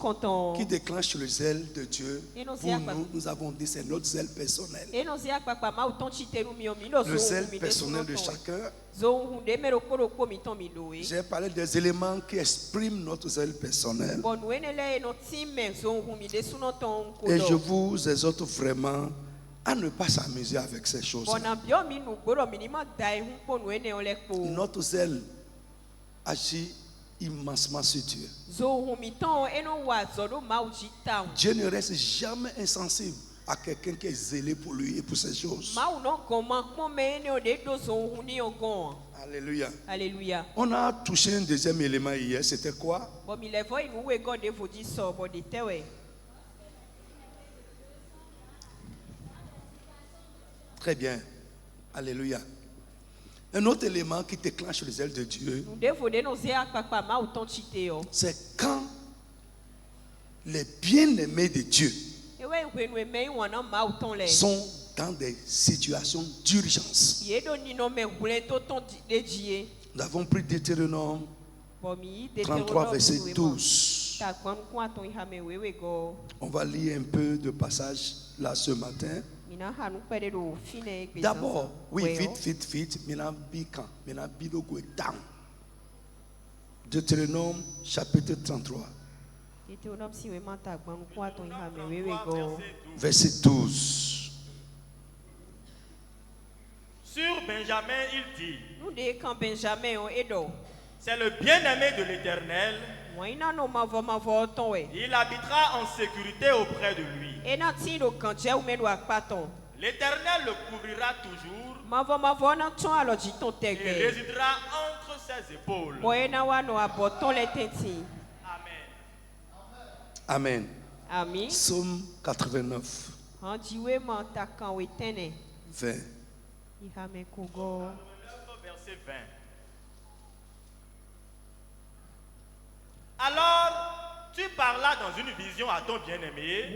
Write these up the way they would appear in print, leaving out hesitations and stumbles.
contents. qui déclenche le zèle de Dieu. Pour nous, nous avons dit c'est notre zèle personnel. Le zèle personnel de chacun. J'ai parlé des éléments qui expriment notre zèle personnel. Et je vous exhorte vraiment à ne pas s'amuser avec ces choses. Notre zèle agit immensement sur Dieu. Dieu ne reste jamais insensible à quelqu'un qui est zélé pour lui et pour ces choses. Alléluia. Alléluia. On a touché un deuxième élément hier, c'était quoi? Très bien. Alléluia. Un autre élément qui déclenche le zèle de Dieu, c'est quand les bien-aimés de Dieu sont dans des situations d'urgence. Nous avons pris Deutéronome 33, verset 12. On va lire un peu de passage là ce matin. D'abord, oui, vite, Deutéronome chapitre 33, verset 12. Sur Benjamin, il dit, c'est le bien-aimé de l'Éternel. Il habitera en sécurité auprès de lui. L'Éternel le couvrira toujours. Il résidera entre ses épaules. Amen. Amen. Psaume 89, 20. Verset 20. Alors, tu parlas dans une vision à ton bien-aimé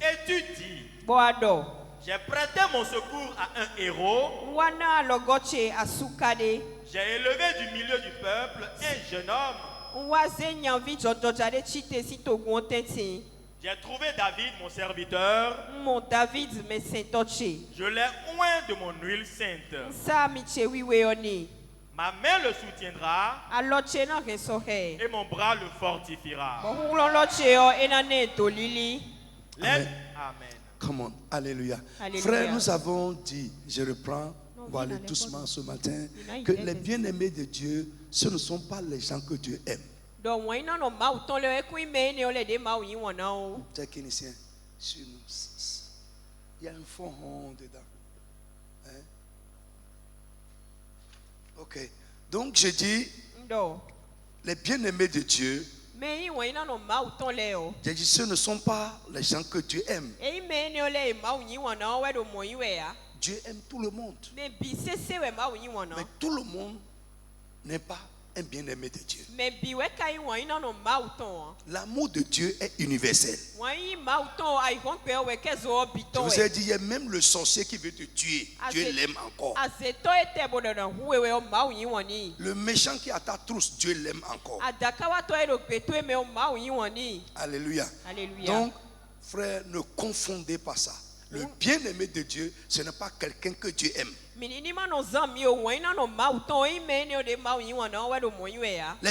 et tu dis, j'ai prêté mon secours à un héros. J'ai élevé du milieu du peuple un jeune homme. J'ai trouvé David, mon serviteur. Je l'ai oint de mon huile sainte. Ma main le soutiendra et mon bras le fortifiera. Amen. Amen. Come on, alléluia. Alléluia. Frère, nous avons dit, je reprends, on va aller doucement ce matin, que les bien-aimés de Dieu, ce ne sont pas les gens que Dieu aime. Technicien, sur nous, il y a un fond rond dedans. Hein? Ok. Donc je dis, les bien-aimés de Dieu, j'ai dit, ce ne sont pas les gens que Dieu aime. Dieu aime tout le monde. Mais tout le monde n'est pas un bien-aimé de Dieu. L'amour de Dieu est universel. Je vous ai dit, il y a même le sorcier qui veut te tuer. Dieu l'aime encore. Le méchant qui a ta trousse, Dieu l'aime encore. Alléluia. Alléluia. Donc, frère, ne confondez pas ça. Le bien-aimé de Dieu, ce n'est pas quelqu'un que Dieu aime. Les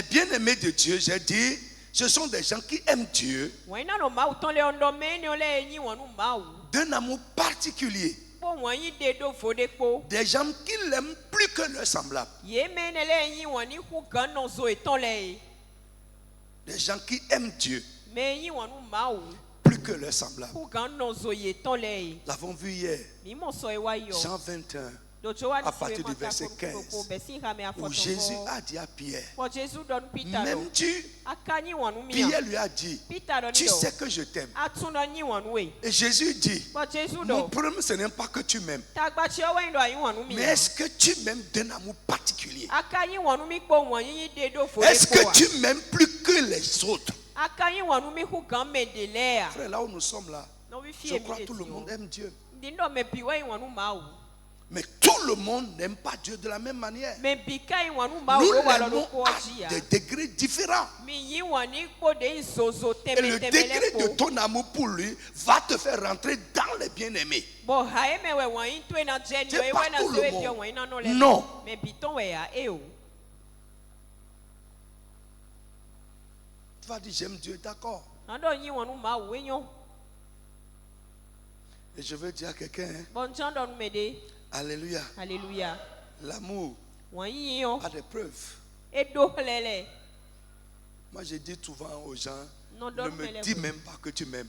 bien-aimés de Dieu, j'ai dit, ce sont des gens qui aiment Dieu d'un amour particulier. Des gens qui l'aiment plus que leurs semblables. Des gens qui aiment Dieu plus que leurs semblables. L'avons vu hier, Jean 21. À partir du verset 15, où Jésus a dit à Pierre, même tu, Pierre lui a dit, tu sais que je t'aime. Et Jésus dit, mon problème ce n'est pas que tu m'aimes, mais est-ce que tu m'aimes d'un amour particulier? Est-ce que tu m'aimes plus que les autres? Frère, là où nous sommes là, je crois que tout le monde aime Dieu. Mais tout le monde n'aime pas Dieu de la même manière. Nous l'aimons à des degrés différents. Et le degré de ton amour pour lui va te faire rentrer dans les bien-aimés. C'est pas tout le monde. Non. Tu vas dire j'aime Dieu, d'accord. Et je veux dire à quelqu'un, alléluia. Alléluia. L'amour a des preuves. Moi, je dis souvent aux gens, ne me dis même pas que tu m'aimes.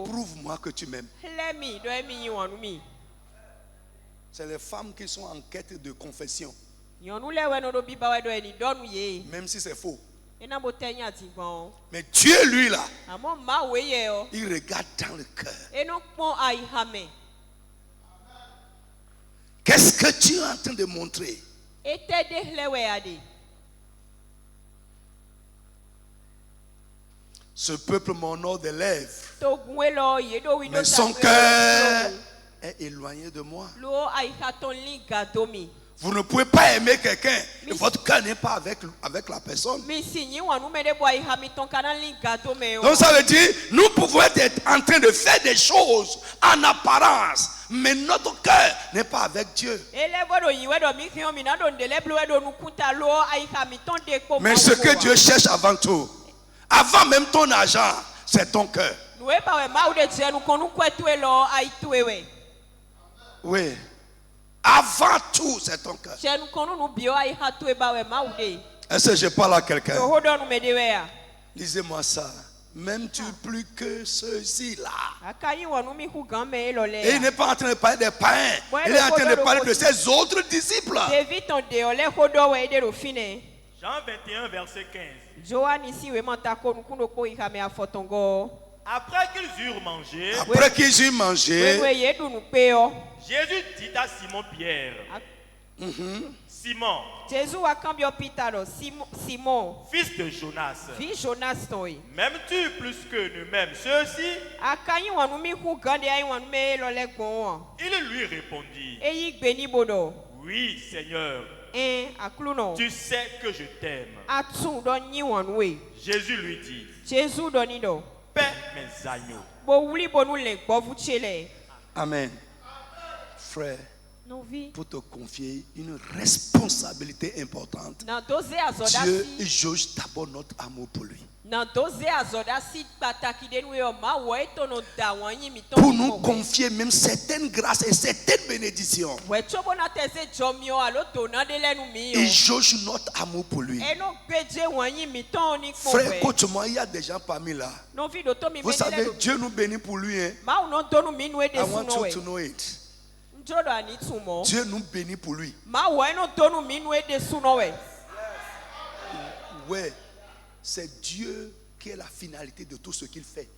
Prouve-moi que tu m'aimes. C'est les femmes qui sont en quête de confession. Même si c'est faux. Mais Dieu, lui, là, il regarde dans le cœur. Qu'est-ce que tu es en train de montrer? Ce peuple m'honore des lèvres, mais son cœur est éloigné de moi. Vous ne pouvez pas aimer quelqu'un et votre cœur n'est pas avec la personne. Donc ça veut dire, nous pouvons être en train de faire des choses en apparence, mais notre cœur n'est pas avec Dieu. Mais ce que Dieu cherche avant tout, avant même ton argent, c'est ton cœur. Oui. Avant tout, c'est ton cœur. Est-ce que je parle à quelqu'un? Lisez-moi ça. M'aimes-tu plus que ceux-ci-là? Et il n'est pas en train de parler des païens. Il est en train de parler de ses autres disciples. Jean 21, verset 15. Après qu'ils eurent mangé, Jésus dit à Simon Pierre, Simon, fils de Jonas, m'aimes-tu plus que nous-mêmes ceux-ci? Il lui répondit, oui, Seigneur, tu sais que je t'aime. Jésus lui dit, paie mes agneaux. Amen. Frère, pour te confier une responsabilité importante, Dieu juge d'abord notre amour pour lui. Pour nous confier même certaines grâces et certaines bénédictions, il juge notre amour pour lui. Frère, écoute-moi, il y a des gens parmi là. Vous savez, Dieu nous bénit pour lui. Hein? I want you to know it. Dieu nous bénit pour lui. Ouais, c'est Dieu qui est la finalité de tout ce qu'il fait.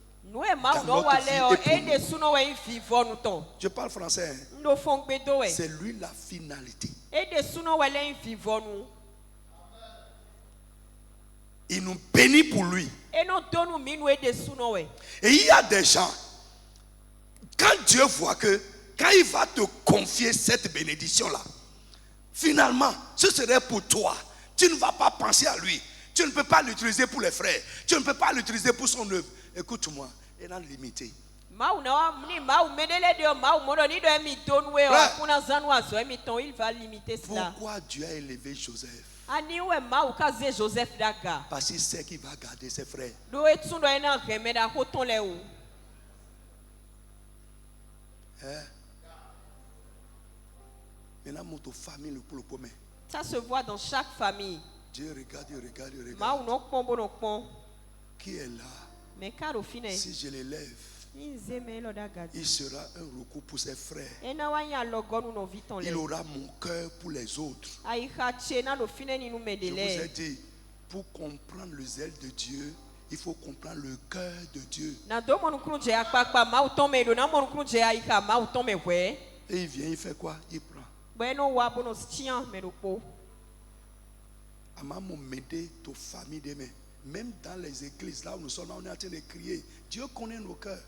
Je parle français. Hein? C'est lui la finalité. Il nous bénit pour lui. Et il y a des gens, quand Dieu voit que quand il va te confier cette bénédiction-là, finalement, ce serait pour toi. Tu ne vas pas penser à lui. Tu ne peux pas l'utiliser pour les frères. Tu ne peux pas l'utiliser pour son œuvre. Écoute-moi, elle est limitée. Pourquoi Dieu a élevé Joseph? Parce qu'il sait qu'il va garder ses frères. Ça se voit dans chaque famille. Dieu regarde. Qui est là? Si je l'élève, il sera un recours pour ses frères. Il aura mon cœur pour les autres. Je vous ai dit, pour comprendre le zèle de Dieu, il faut comprendre le cœur de Dieu. Et il vient, il fait quoi? Il prend. Maman m'aider ta famille demain. Même dans les églises, là où nous sommes, on est en train de crier. Dieu connaît nos cœurs.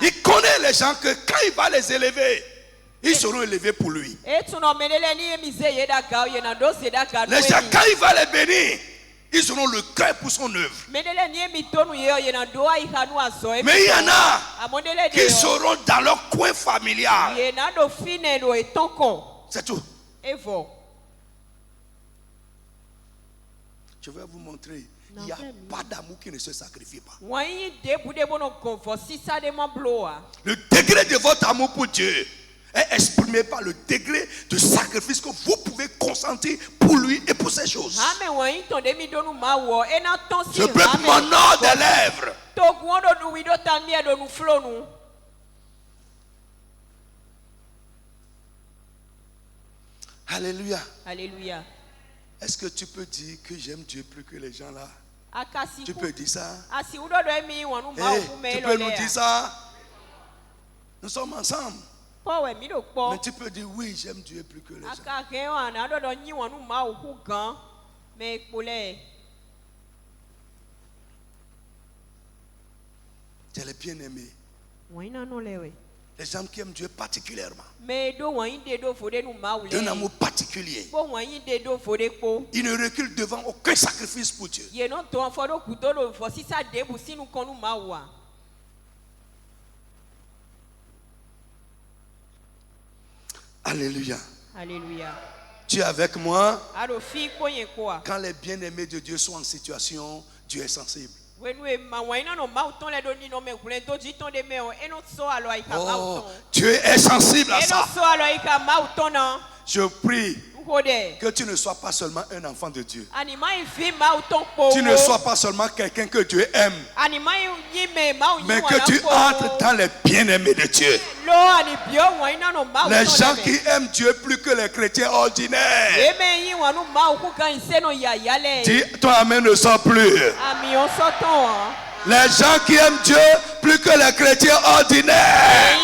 Il connaît les gens que quand il va les élever, ils seront élevés pour lui. Les gens, quand il va les bénir, ils auront le cœur pour son œuvre. Mais il y en a qui seront dans leur coin familial. C'est tout. Je vais vous montrer. Il n'y a pas d'amour qui ne se sacrifie pas. Le degré de votre amour pour Dieu est exprimé par le degré de sacrifice que vous pouvez consentir pour lui et pour ces choses. Je prête mon nom des lèvres. Alléluia. Alléluia. Est-ce que tu peux dire que j'aime Dieu plus que les gens là? Tu peux dire ça? Tu peux nous dire ça? Nous sommes ensemble. Mais tu peux dire oui, j'aime Dieu plus que les gens. Tu es le bien-aimé. Les gens qui aiment Dieu particulièrement. D'un amour particulier. Ils ne reculent devant aucun sacrifice pour Dieu. Alléluia. Alléluia. Tu es avec moi? Quand les bien-aimés de Dieu sont en situation, Dieu est sensible. Oh, Dieu est sensible à ça. Je prie que tu ne sois pas seulement un enfant de Dieu. Tu ne sois pas seulement quelqu'un que Dieu aime, mais que tu entres dans les bien-aimés de Dieu. Les gens qui aiment Dieu plus que les chrétiens ordinaires. Dis, ton amen ne sort plus. Les gens qui aiment Dieu plus que les chrétiens ordinaires.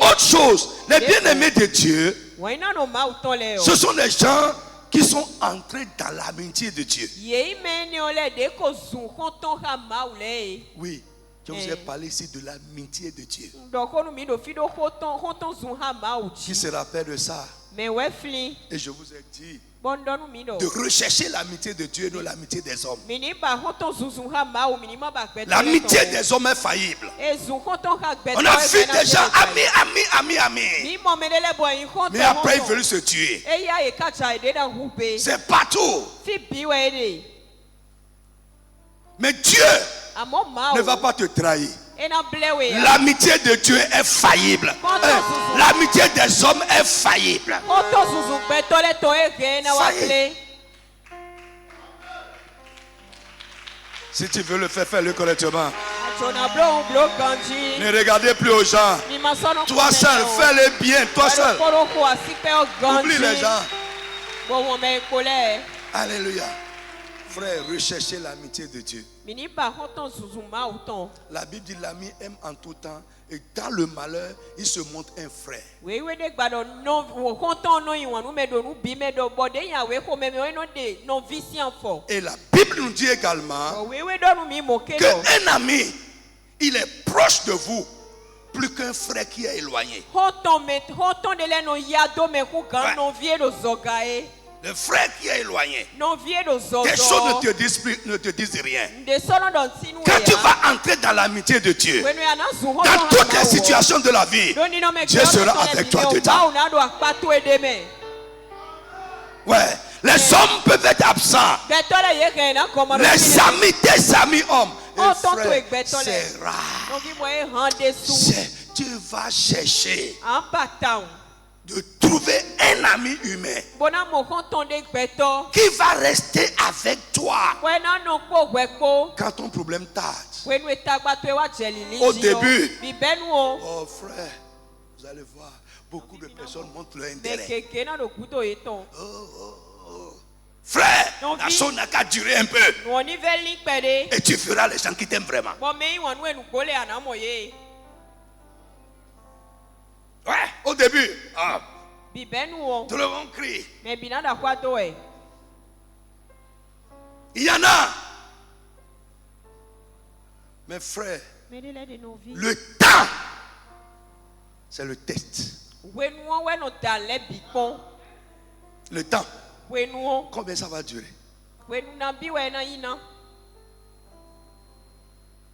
Autre chose, les bien-aimés de Dieu, ce sont les gens qui sont entrés dans l'amitié de Dieu. Oui, je vous ai parlé ici de l'amitié de Dieu. Qui se rappelle de ça? Et je vous ai dit de rechercher l'amitié de Dieu et non l'amitié des hommes. L'amitié des hommes est faillible. On a vu des gens amis. Mais après ils veulent se tuer. C'est partout. Mais Dieu ne va pas te trahir. L'amitié de Dieu est faillible. L'amitié des hommes est faillible. Si tu veux le faire, fais-le correctement. Ne regardez plus aux gens. Toi seul, fais-le bien. Toi seul. Oublie les gens. Alléluia. Frère, recherchez l'amitié de Dieu. La Bible dit l'ami aime en tout temps et dans le malheur, il se montre un frère. Et la Bible nous dit également qu'un ami, il est proche de vous plus qu'un frère qui est éloigné. Le frère qui est éloigné, tes choses ne te disent rien. Quand tu vas entrer dans l'amitié de Dieu, dans toutes les situations de la vie, Dieu sera avec toi dedans. Ouais, les hommes peuvent être absents. Les amis, tes amis hommes, et frère, c'est rare. Tu vas chercher de trouver un ami humain qui va rester avec toi quand ton problème tarde. Au début, oh frère, vous allez voir, beaucoup de personnes montrent leur intérêt. Frère, la chose n'a qu'à durer un peu et tu feras les gens qui t'aiment vraiment. Ouais, au début, Nous devons crier. Il y en a. Mes frères, le temps, c'est le test. Le temps. Combien ça va durer?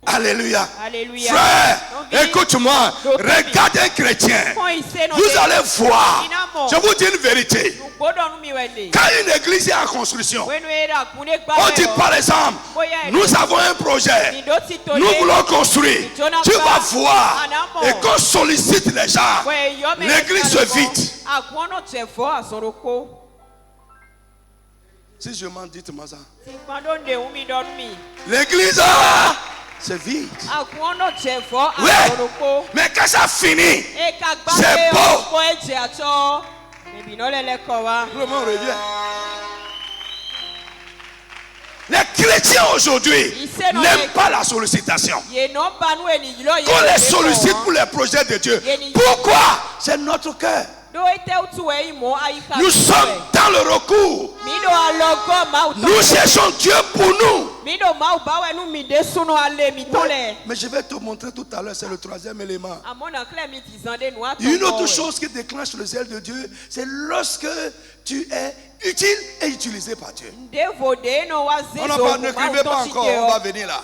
Alléluia. Alléluia. Frère, écoute-moi. Regarde un chrétien. Vous allez voir. Je vous dis une vérité. Quand une église est en construction, on dit par exemple, nous avons un projet. Nous voulons construire. Tu vas voir. Et qu'on sollicite les gens, l'église se vide. Si je m'en dis, dites-moi ça. L'église c'est vide. Oui, mais quand ça finit, c'est beau. Comment on revient? Les chrétiens aujourd'hui n'aiment pas la sollicitation. Qu'on les sollicite pour les projets de Dieu. Pourquoi? C'est notre cœur. Nous sommes dans le recours. Nous cherchons Dieu pour nous. Mais je vais te montrer tout à l'heure, c'est le troisième élément. Une autre chose qui déclenche le zèle de Dieu, c'est lorsque tu es utile et utilisé par Dieu. On n'écrivait pas encore, on va venir là.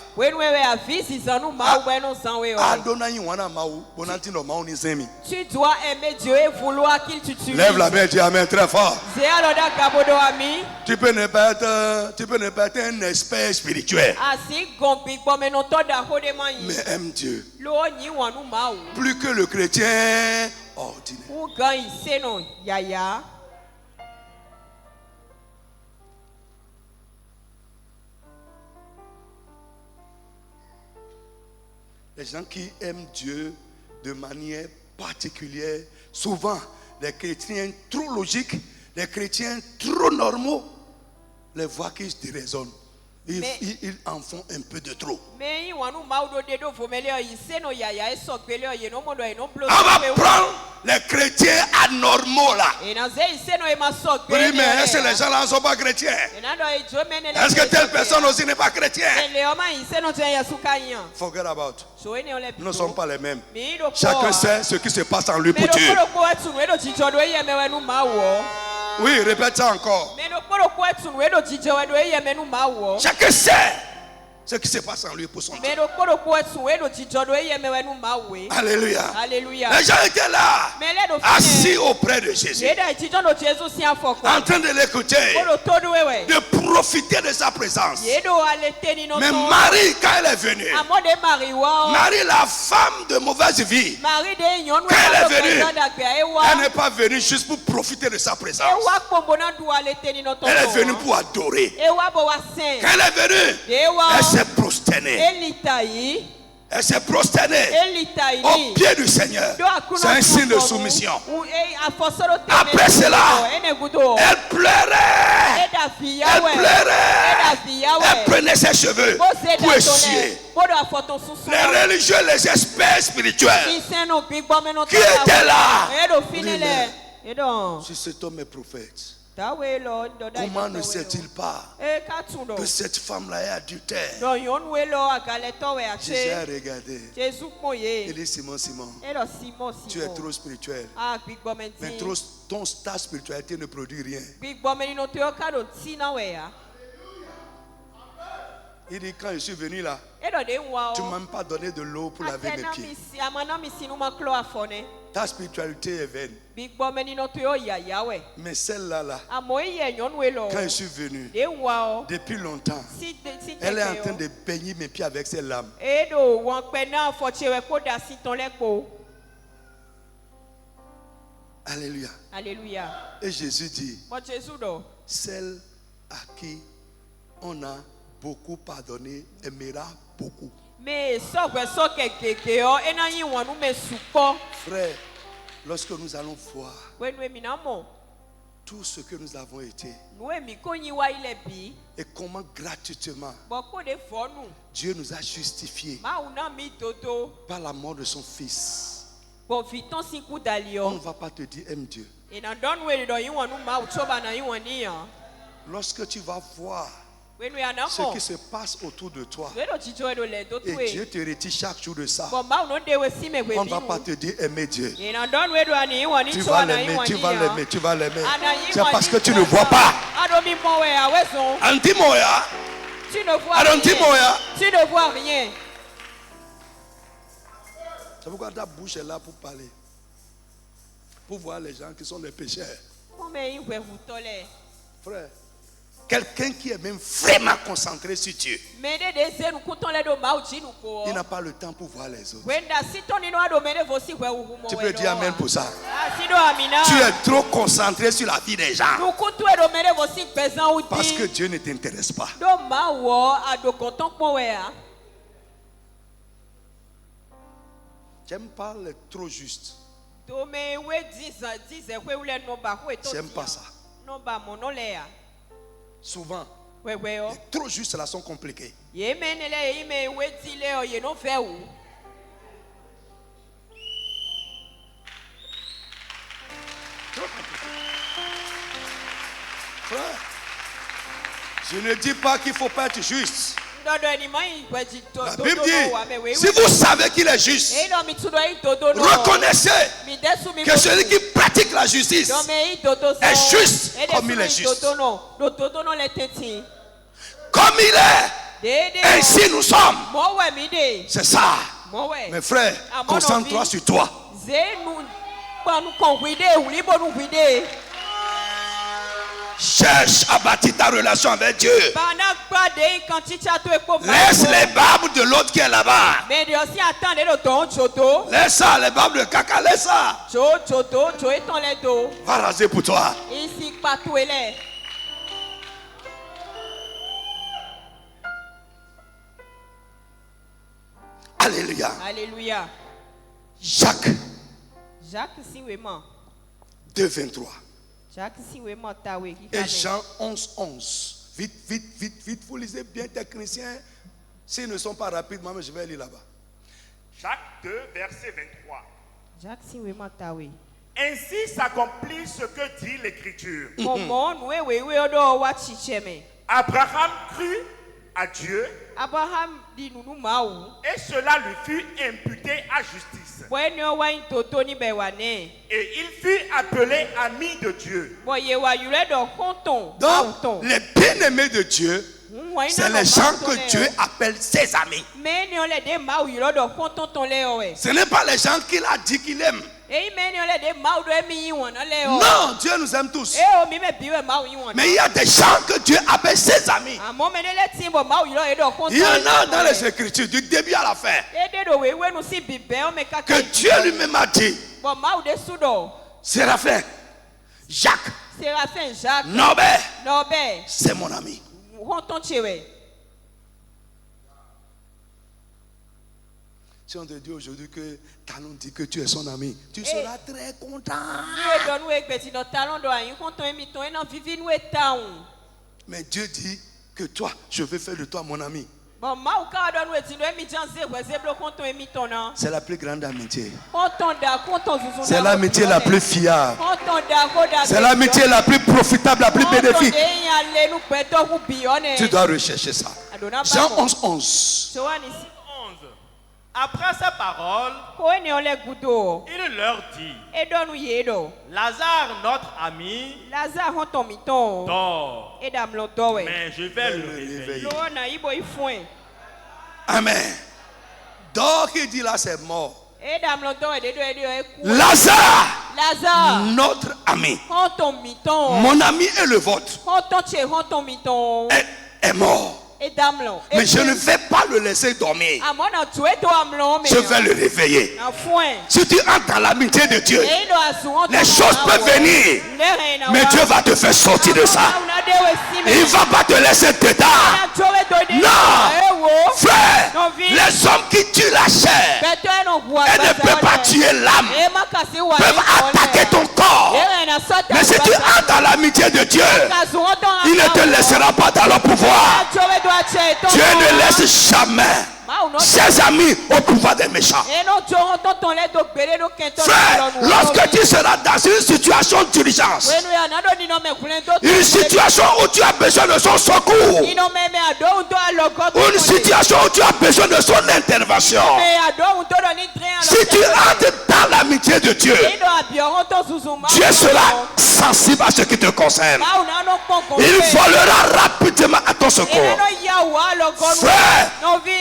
Tu dois aimer Dieu et vouloir qu'il t'utilise. Lève la main et dis amen très fort. Tu peux ne pas être un expert spirituel. Mais aime Dieu. Plus que le chrétien ordinaire. Les gens qui aiment Dieu de manière particulière, souvent les chrétiens trop logiques, les chrétiens trop normaux, les voient qu'ils déraisonnent. Ils en font un peu de trop. On va prendre les chrétiens anormaux là. Oui, mais est-ce que les gens là ne sont pas chrétiens? Est-ce que telle personne aussi n'est pas chrétienne? Forget about. Nous ne sommes pas les mêmes. Chacun sait ce qui se passe en lui pour Dieu. Oui, répète ça encore. Chacun sait ce qui se passe en lui pour son Dieu. Alléluia. Alléluia. Les gens étaient là, assis auprès de Jésus, en train de l'écouter, de profiter de sa présence. Mais Marie, quand elle est venue, Marie, la femme de mauvaise vie, quand elle est venue, elle n'est pas venue juste pour profiter de sa présence. Elle est venue pour adorer. Quand elle est venue, elle s'est prosternée. Elle s'est prosternée au pied du Seigneur. C'est un signe de soumission. Après cela, elle pleurait. Elle pleurait. Elle prenait ses cheveux pour essuyer. Les religieux, les experts spirituels qui étaient là. Si cet homme est prophète, comment ne sait-il pas que cette femme-là est adultère? Jésus a regardé. Il dit Simon, tu es trop spirituel. Mais ta spiritualité ne produit rien. Il dit quand je suis venu là, tu ne m'as même pas donné de l'eau pour laver mes pieds. Ta spiritualité est vaine. Mais celle-là, quand je suis venu, depuis longtemps, elle est en train de baigner mes pieds avec ses larmes. Alléluia. Alléluia. Et Jésus dit, celle à qui on a beaucoup pardonné aimera beaucoup. Frère, lorsque nous allons voir tout ce que nous avons été et comment gratuitement Dieu nous a justifiés par la mort de son fils, on ne va pas te dire aime Dieu. Lorsque tu vas voir ce qui se passe autour de toi et Dieu te retire chaque jour de ça, on ne va pas te dire aimer Dieu. Tu vas l'aimer, tu vas l'aimer, tu vas l'aimer. C'est parce que tu ne vois pas. Tu ne vois rien. C'est pourquoi ta bouche est là pour parler. Pour voir les gens qui sont des pécheurs. Frère, quelqu'un qui est même vraiment concentré sur Dieu, il n'a pas le temps pour voir les autres. Tu peux dire amen pour ça. Tu es trop concentré sur la vie des gens. Parce que Dieu ne t'intéresse pas. J'aime pas le trop juste. J'aime pas ça. Souvent, les trop justes là sont compliqués. Frère, je ne dis pas qu'il ne faut pas être juste. La Bible dit, si vous savez qu'il est juste, reconnaissez que celui qui pratique la justice est juste comme il est juste. Comme il est, ainsi nous sommes. C'est ça. Mes frères, concentre-toi sur toi. Cherche à bâtir ta relation avec Dieu. Laisse les barbes de l'autre qui est là-bas. Laisse ça, les barbes de caca, laisse ça. Va raser pour toi. Alléluia. Alléluia. Jacques 2:23. Et Jean 11:11. Vite, vite, vite, vite. Vous lisez bien, techniciens. S'ils ne sont pas rapides, moi je vais lire là-bas. Jacques 2, verset 23. Ainsi s'accomplit ce que dit l'Écriture. Abraham crut à Dieu et cela lui fut imputé à justice. Et il fut appelé ami de Dieu. Donc, les bien-aimés de Dieu, c'est les gens que Dieu appelle ses amis. Ce n'est pas les gens qu'il a dit qu'il aime. Non, Dieu nous aime tous. Mais il y a des gens que Dieu appelle ses amis. Il y en a dans les Écritures, du début à la fin, que Dieu lui-même a dit. Séraphin, Jacques, Norbert, c'est mon ami. Si on te dit aujourd'hui que Talon dit que tu es son ami, tu seras très content. Mais Dieu dit que toi, je vais faire de toi mon ami. C'est la plus grande amitié. C'est l'amitié la plus fiable. C'est l'amitié la plus profitable, la plus bénéfique. Tu dois rechercher ça. Jean 11:11. Après ces paroles, il leur dit, Lazare, notre ami, dort, mais je vais le réveiller. Amen. Dort, qui dit là, c'est mort. Lazare, notre ami, mon ami et le vôtre, est mort. Mais je ne vais pas le laisser dormir. Je vais le réveiller. Si tu entres dans l'amitié de Dieu, les choses peuvent venir, mais Dieu va te faire sortir de ça. Il ne va pas te laisser dedans. Non, frère, les hommes qui tuent la chair et ne peuvent pas tuer l'âme, peuvent attaquer ton corps. Mais si tu entres dans l'amitié de Dieu, il ne te laissera pas dans le pouvoir. Dieu ne laisse jamais chers amis, au pouvoir des méchants. Frère, lorsque tu seras dans une situation d'urgence, une situation où tu as besoin de son secours, une situation où tu as besoin de son intervention, si tu entres dans l'amitié de Dieu, Dieu sera sensible à ce qui te concerne. Il volera rapidement à ton secours. Frère,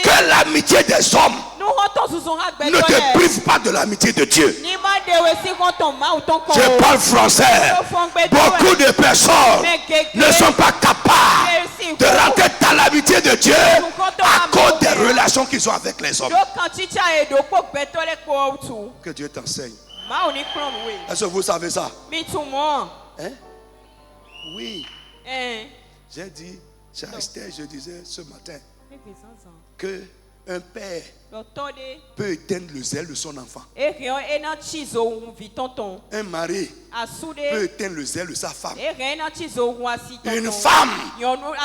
que l'amitié des hommes ne te prive pas de l'amitié de Dieu. Je parle français. Beaucoup de personnes ne sont pas capables de rentrer dans l'amitié de Dieu à cause des relations qu'ils ont avec les hommes. Que Dieu t'enseigne. Est-ce que vous savez ça? Hein? Oui. J'ai dit, chez Esther, je disais ce matin que un père peut éteindre le zèle de son enfant. Un mari peut éteindre le zèle de sa femme. Une femme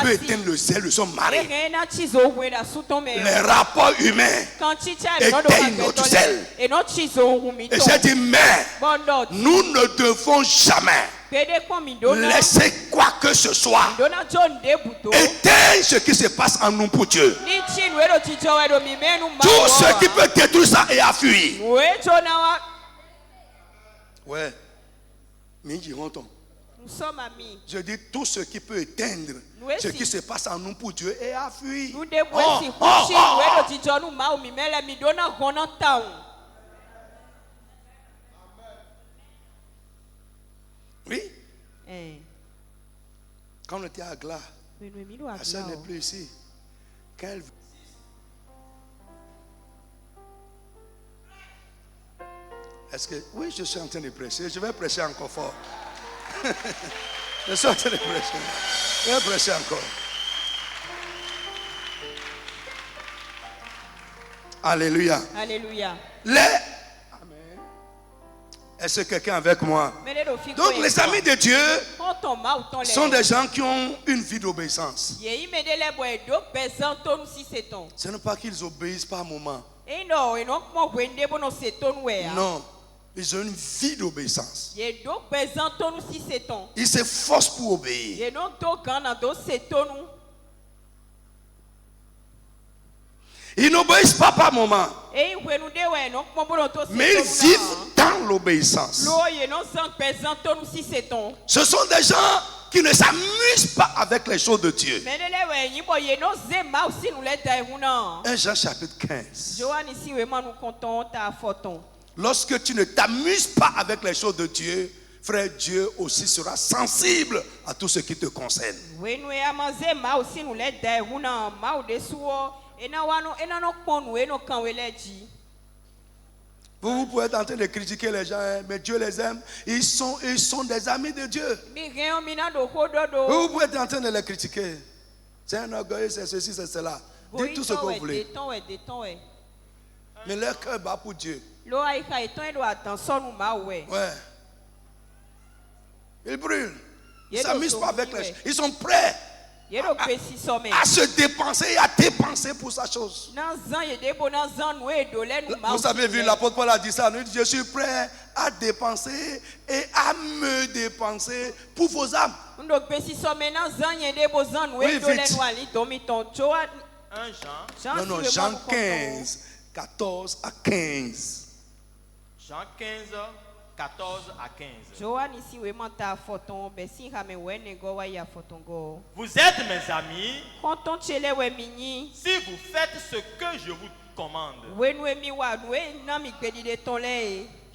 peut éteindre le zèle de son mari. Les rapports humains éteignent notre zèle. Et j'ai dit, mais nous ne devons jamais laisser quoi que ce soit éteindre ce qui se passe en nous pour Dieu. Tout ce qui peut détruire ça et à fuir. Ouais. Mais nous sommes amis. Je dis tout ce qui peut éteindre ce qui se passe en nous pour Dieu et à fuir. Oui. Quand on était à Glas, la sœur n'est plus ici. Quand elle... Est-ce que... Oui, je suis en train de prêcher. Je vais prêcher encore fort. Je suis en train de prêcher. Je vais prêcher encore. Alléluia. Alléluia. Amen. Est-ce que quelqu'un avec moi? Donc les amis de Dieu sont des gens qui ont une vie d'obéissance. Ce n'est pas qu'ils obéissent par moment. Non. Ils ont une vie d'obéissance. Ils s'efforcent pour obéir. Ils n'obéissent pas par moment. Mais ils vivent dans l'obéissance. Ce sont des gens qui ne s'amusent pas avec les choses de Dieu. 1 Jean chapitre 15. Lorsque tu ne t'amuses pas avec les choses de Dieu, frère, Dieu aussi sera sensible à tout ce qui te concerne. Vous pouvez être en train de critiquer les gens, mais Dieu les aime. Ils sont des amis de Dieu. Vous pouvez être en train de les critiquer. C'est un orgueil, c'est ceci, c'est cela. Dites tout ce que vous voulez. Mais leur cœur bat pour Dieu. Ouais. Ils brûlent. Ils ne s'amusent pas avec les choses. Ils sont prêts à se dépenser et à dépenser pour sa chose. Vous avez vu, l'apôtre Paul a dit ça. Il dit, je suis prêt à dépenser et à me dépenser pour vos âmes. Oui, vite. Jean 15, 14 à 15. Jean 15, 14 à 15. Vous êtes mes amis si vous faites ce que je vous commande.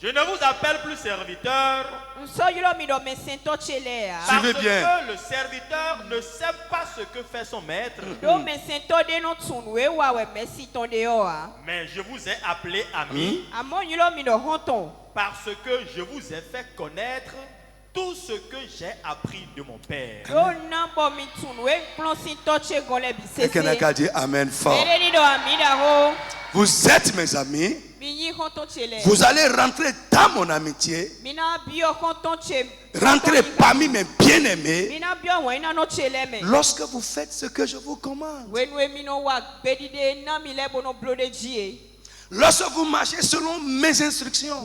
Je ne vous appelle plus serviteur parce que le serviteur ne sait pas ce que fait son maître. Mais je vous ai appelé amis parce que je vous ai fait connaître tout ce que j'ai appris de mon père. Quelqu'un a dit Amen fort. Vous êtes mes amis. Vous allez rentrer dans mon amitié. Rentrez parmi mes bien-aimés. Lorsque vous faites ce que je vous commande. Lorsque vous marchez selon mes instructions.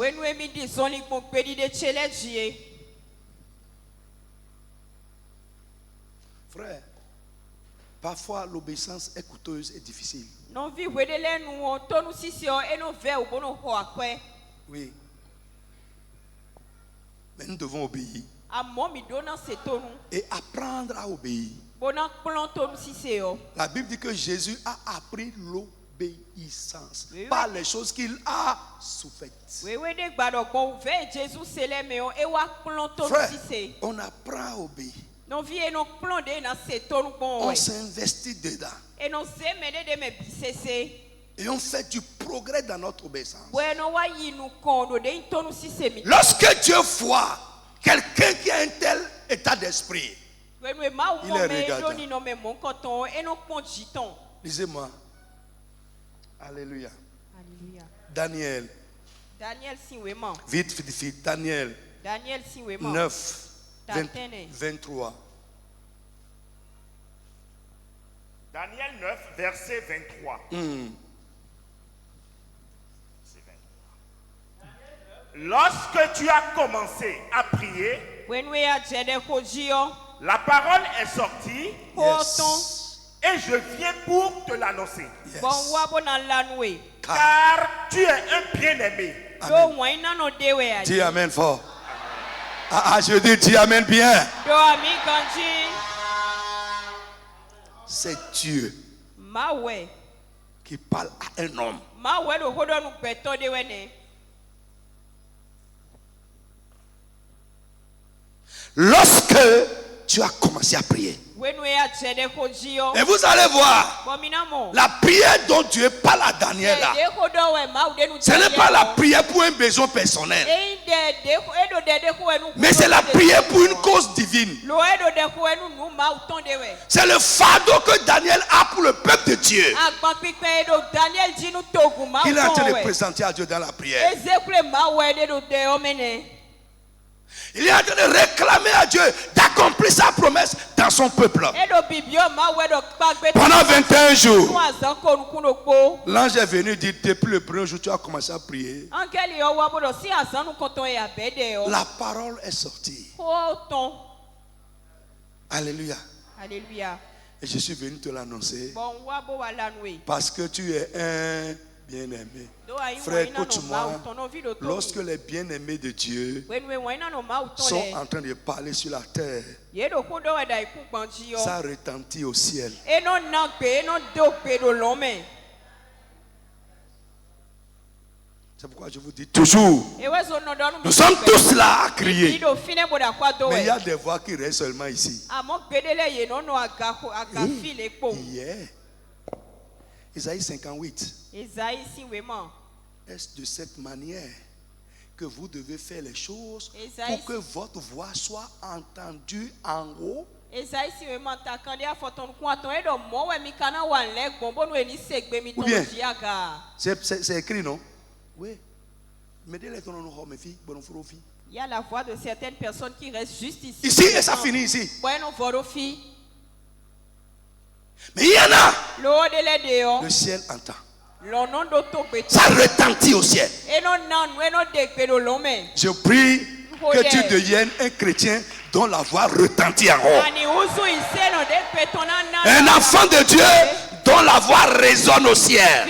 Frère, parfois l'obéissance est coûteuse et difficile. Oui. Mais nous devons obéir. Et apprendre à obéir. La Bible dit que Jésus a appris l'obéissance par les choses qu'il a souffaites. Frère, on apprend à obéir. On s'investit dedans. Et on fait du progrès dans notre obéissance. Lorsque Dieu voit quelqu'un qui a un tel état d'esprit, il est regardant. Lisez-moi. Alléluia. Daniel. Vite, vite, vite. Daniel 9. 23. Daniel 9, verset 23. Lorsque tu as commencé à prier, la parole est sortie. Yes. Et je viens pour te l'annoncer. Yes. Car tu es un bien-aimé. Dis Amen fort. Je dis Amen bien. C'est Dieu qui parle à un homme. Lorsque tu as commencé à prier. Et vous allez voir, la prière dont Dieu parle à Daniel là, ce n'est pas la prière pour un besoin personnel, mais c'est la prière pour une cause divine. C'est le fardeau que Daniel a pour le peuple de Dieu qu'il est en train de présenter à Dieu dans la prière. Il est en train de réclamer à Dieu d'accomplir sa promesse dans son peuple. Pendant 21 jours, l'ange est venu dire, depuis le premier jour, tu as commencé à prier. La parole est sortie. Alléluia. Alléluia. Et je suis venu te l'annoncer parce que tu es un bien-aimé. Frère, écoute-moi. Lorsque les bien-aimés de Dieu sont en train de parler sur la terre, ça retentit au ciel. C'est pourquoi je vous dis toujours, nous sommes tous là à crier. Mais il y a des voix qui restent seulement ici. Yeah. Isaïe 58. Est-ce de cette manière que vous devez faire les choses pour que votre voix soit entendue en haut? Ou bien, c'est écrit, non? Oui. Il y a la voix de certaines personnes qui restent juste ici. Ici, et ça finit ici. Mais il y en a. Le ciel entend. Ça retentit au ciel. Je prie que tu deviennes un chrétien dont la voix retentit en haut. Un enfant de Dieu dont la voix résonne au ciel.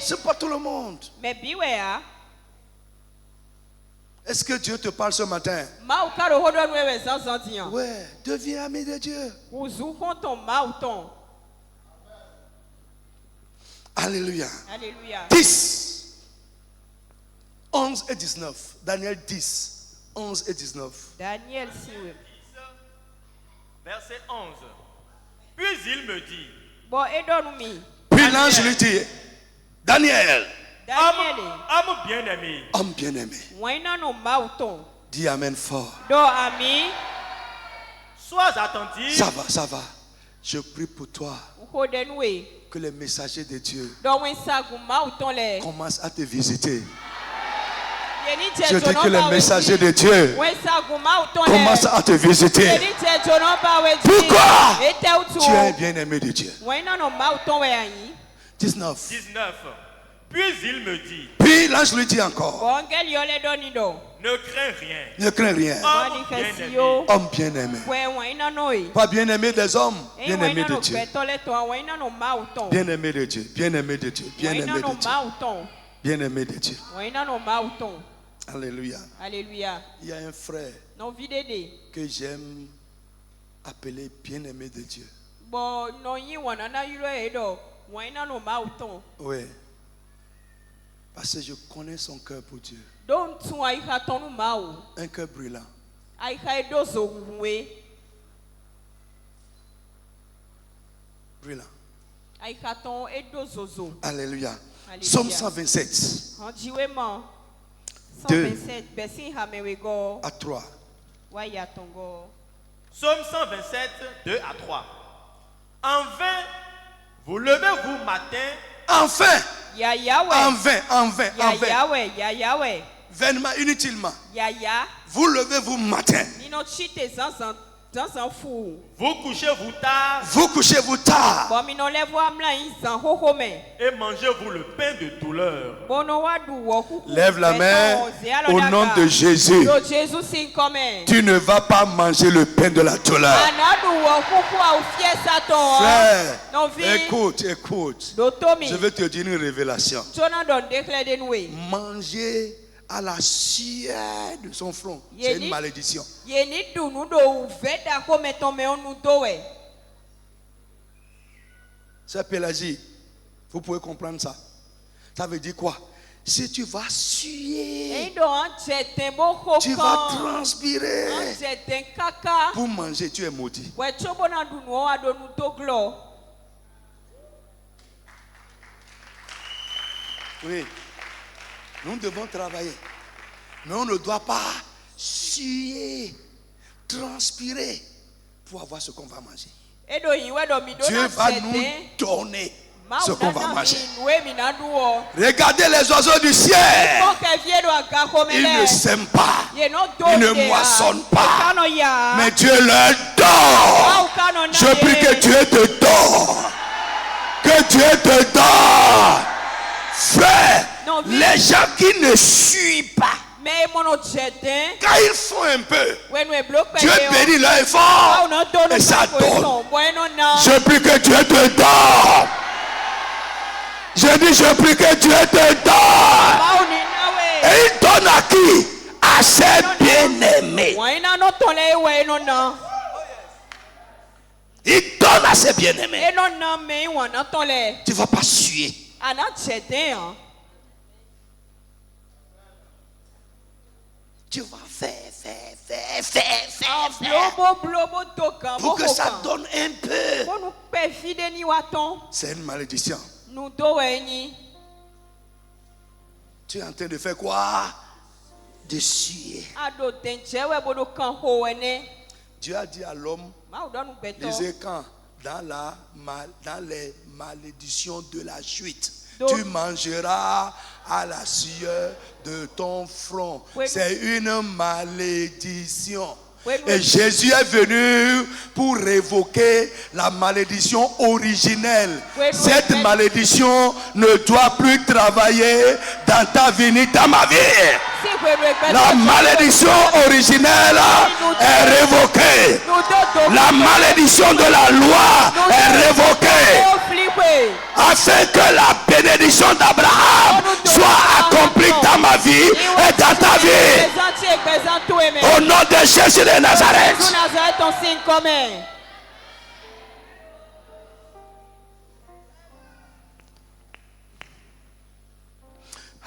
C'est pas tout le monde. Est-ce que Dieu te parle ce matin? Ouais, deviens ami de Dieu. Alléluia. Alléluia. 10, 11 et 19. Daniel 10, 11 et 19. Daniel 6. Verset 11. Puis il me dit. Puis l'ange lui dit, Daniel, Homme bien-aimé. Homme bien-aimé. Dis amen fort. Sois attentif. Ça va. Je prie pour toi. Que les messagers de Dieu commencent à te visiter. Je dis que les messagers de Dieu commencent à te visiter. Pourquoi? Tu es un bien-aimé de Dieu. 19. Puis il me dit. Puis l'ange lui dit encore. Ne crains rien. Ne crains rien. Homme bien-aimé. Pas bien-aimé des hommes. Bien-aimé de Dieu. Bien-aimé de Dieu. Bien-aimé de Dieu. Bien-aimé de Dieu. Bien-aimé de Dieu. Alléluia. Alléluia. Il y a un frère que j'aime appeler bien-aimé de Dieu. Oui. Parce que je connais son cœur pour Dieu. Un cœur brûlant. Brûlant. Alléluia. Psaume 127. 2 à 3. Psaume 127, 2 à 3. En vain, vous levez-vous matin. Enfin. En vain. Vainement, inutilement. Vous levez-vous matin. Vous couchez-vous tard. Et mangez-vous le pain de douleur. Lève la main au nom de Jésus. Tu ne vas pas manger le pain de la douleur. Frère, écoute. Je vais te dire une révélation. Manger à la sueur de son front, c'est une malédiction. C'est Pélagie. Vous pouvez comprendre ça. Ça veut dire quoi? Si tu vas suer, tu vas transpirer pour manger, tu es maudit. Oui. Nous devons travailler. Mais on ne doit pas suer, transpirer pour avoir ce qu'on va manger. Dieu va nous donner ce qu'on va manger. Regardez les oiseaux du ciel. Ils ne sèment pas. Ils ne moissonnent pas. Mais Dieu leur donne. Je prie que Dieu te donne. Que Dieu te donne. Frère, les gens qui ne suivent pas, quand ils font un peu, Dieu bénit leur effort et ça donne. Je prie que Dieu te donne. Je dis, je prie que Dieu te donne. Et il donne à qui? À ses bien-aimés. Il donne à ses bien-aimés. Tu ne vas pas suer. Tu vas faire pour que ça donne un peu. C'est une malédiction. Tu es en train de faire quoi? De suer. Dieu a dit à l'homme, lisez quand dans les malédictions de la chute, tu mangeras à la sueur de ton front. C'est une malédiction. Et Jésus est venu pour révoquer la malédiction originelle. Cette malédiction ne doit plus travailler dans ta vie ni dans ma vie. La malédiction originelle est révoquée. La malédiction de la loi est révoquée. Afin que la bénédiction d'Abraham soit accomplie dans ma vie et dans ta vie. Au nom de Jésus de Nazareth.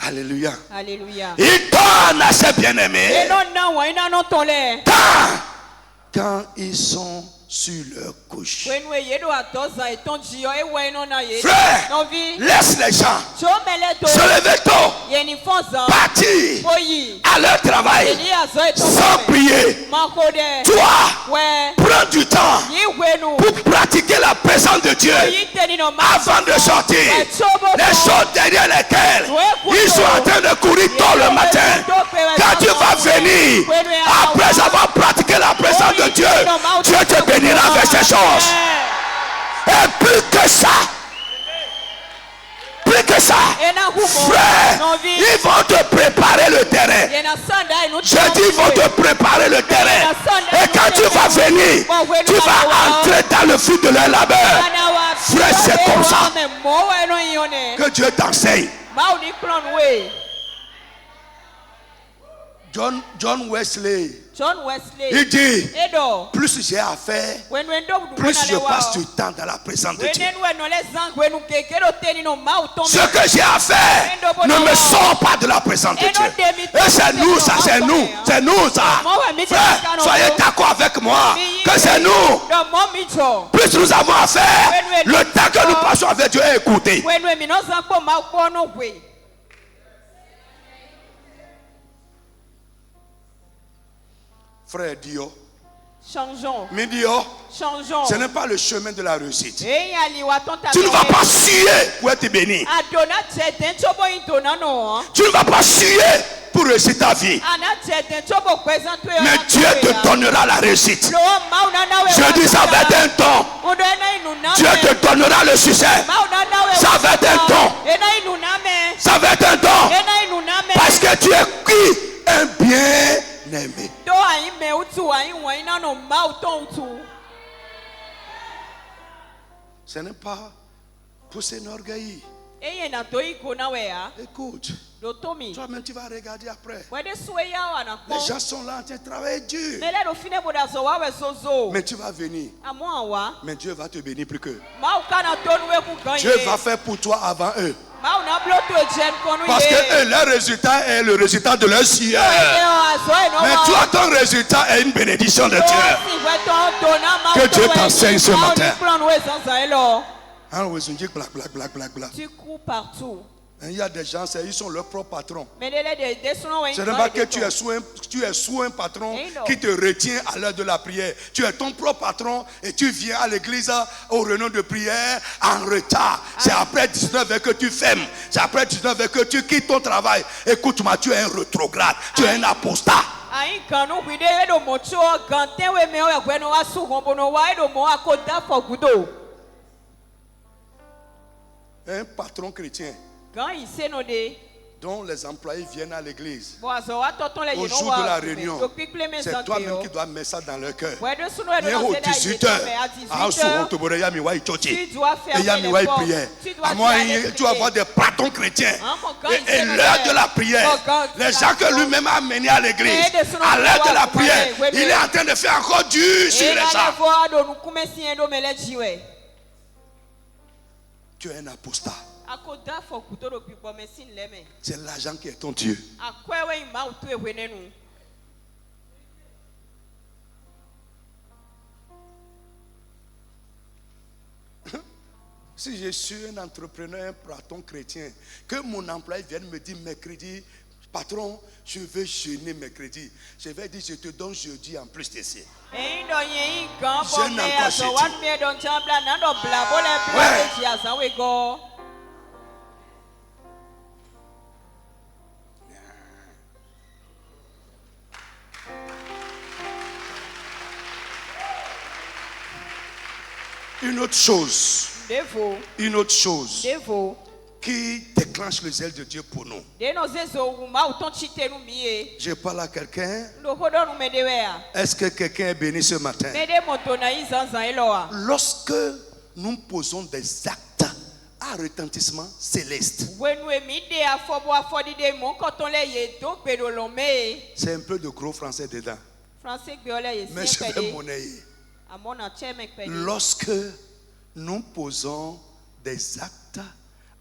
Alléluia. Alléluia. Il donne à ses bien-aimés. quand ils sont sur leur couche. Frère, laisse les gens se lever tôt, partir à leur travail sans prier. Toi, prends du temps pour pratiquer la présence de Dieu avant de sortir. Les choses derrière lesquelles ils sont en train de courir tôt le matin. Quand tu vas venir, après avoir pratiqué la présence de Dieu, Dieu te bénira avec ces choses. Et plus que ça, frère, ils vont te préparer le terrain. Je dis, ils vont te préparer le terrain. Et quand tu vas venir, tu vas entrer dans le fil de leur labeur. Frère, c'est comme ça que Dieu t'enseigne. John Wesley, il dit, plus j'ai à faire, plus je passe du temps dans la présence de Dieu. Ce que j'ai à faire ne me sort pas de la présence de Dieu. Et c'est nous ça, c'est nous ça. Frère, soyez d'accord avec moi que c'est nous. Plus nous avons à faire, le temps que nous passons avec Dieu est écouté. Frère Dio, changeons. Changeons. Ce n'est pas le chemin de la réussite. Tu ne vas pas suer pour être béni. Tu ne vas pas suer pour réussir ta vie. Mais Dieu te donnera la réussite. Je dis, ça va être un temps. Dieu te donnera le succès. Ça va être un temps. Ça va être un temps. Parce que tu es qui? Un bien-aimé. Ce n'est pas pour s'enorgueillir. Écoute, toi-même tu vas regarder après. Les gens sont là en train de travailler dur. Mais tu vas venir. Mais Dieu va te bénir plus qu'eux. Dieu va faire pour toi avant eux. Parce que leur résultat est le résultat de leur ciel. Mais toi, ton résultat est une bénédiction de Dieu. Que Dieu t'enseigne ce matin. Tu cours partout. Il y a des gens, ils sont leurs propres patrons. Ce n'est pas que tu es sous un patron qui te retient à l'heure de la prière. Tu es ton propre patron et tu viens à l'église aux réunions de prière en retard. C'est après 19h que tu fermes. C'est après 19h que tu quittes ton travail. Écoute-moi, tu es un rétrograde. Tu es un apostat. Un patron chrétien dont les employés viennent à l'église au jour de la réunion, c'est toi-même qui dois mettre ça dans leur cœur. Mais aux 18h, tu vas avoir des patrons chrétiens. Et l'heure de la prière, les gens que lui-même a amenés à l'église, à l'heure de la prière, il est en train de faire encore dur sur les gens. Tu es un apostat. C'est l'argent qui est ton Dieu. Si je suis un entrepreneur, un patron chrétien, que mon employé vienne me dire mercredi, patron, je veux jeûner mercredi. Je vais dire, je te donne jeudi en plus de ça. Jeûne encore jeudi. Une autre chose qui déclenche le zèle de Dieu pour nous. Je parle à quelqu'un. Est-ce que quelqu'un est béni ce matin? Lorsque nous posons des actes à retentissement céleste, c'est un peu de gros français dedans, mais je vais monnayer. Lorsque nous posons des actes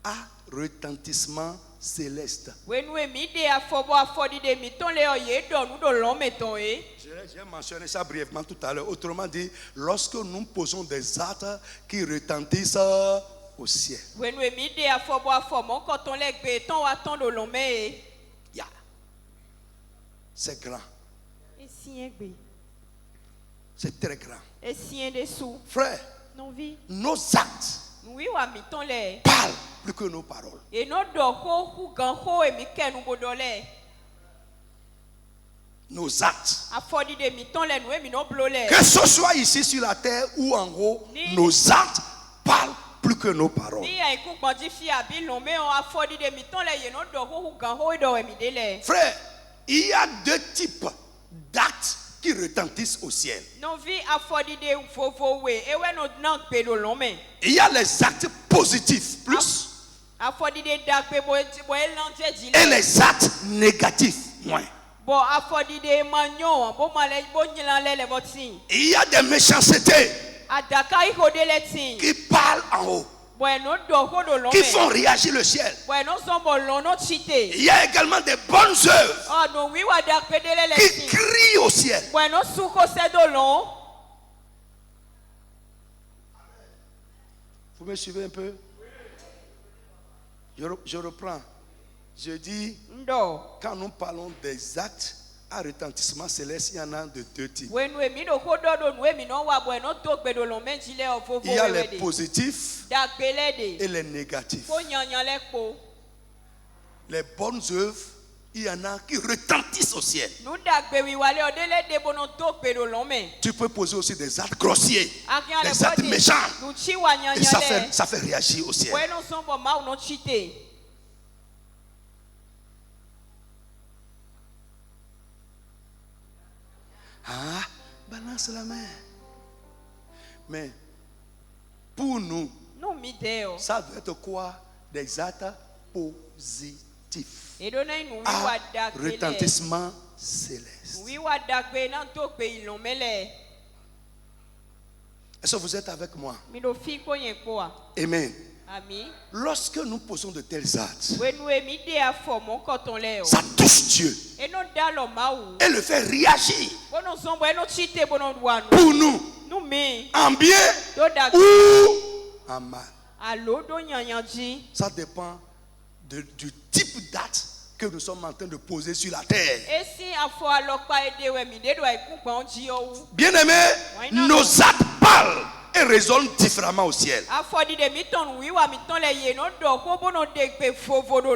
à retentissement céleste. J'ai mentionné ça brièvement tout à l'heure. Autrement dit, lorsque nous posons des actes qui retentissent au ciel. Yeah. C'est grand. C'est très grand. Frère, nos actes parlent plus que nos paroles. Nos actes, que ce soit ici sur la terre ou en haut, nos actes parlent plus que nos paroles. Frère, il y a deux types d'actes qui retentissent au ciel. Il y a les actes positifs plus et les actes négatifs moins. Il y a des méchancetés qui parlent en haut, qui font réagir le ciel. Il y a également des bonnes œuvres qui crient au ciel. Vous me suivez un peu? Je reprends. Je dis, quand nous parlons des actes à retentissement céleste, il y en a de deux types. Il y a les positifs et les négatifs. Les bonnes œuvres, il y en a qui retentissent au ciel. Tu peux poser aussi des actes grossiers, des actes méchants, et ça fait réagir au ciel. Ah, balance la main. Mais pour nous, ça doit être quoi? Des actes positifs. Retentissement céleste. Est-ce que vous êtes avec moi? Amen. Lorsque nous posons de tels actes, ça touche Dieu et le fait réagir pour nous en bien ou en mal. Ça dépend du type d'acte que nous sommes en train de poser sur la terre. Bien aimé, nos actes parlent et résonnent différemment au ciel.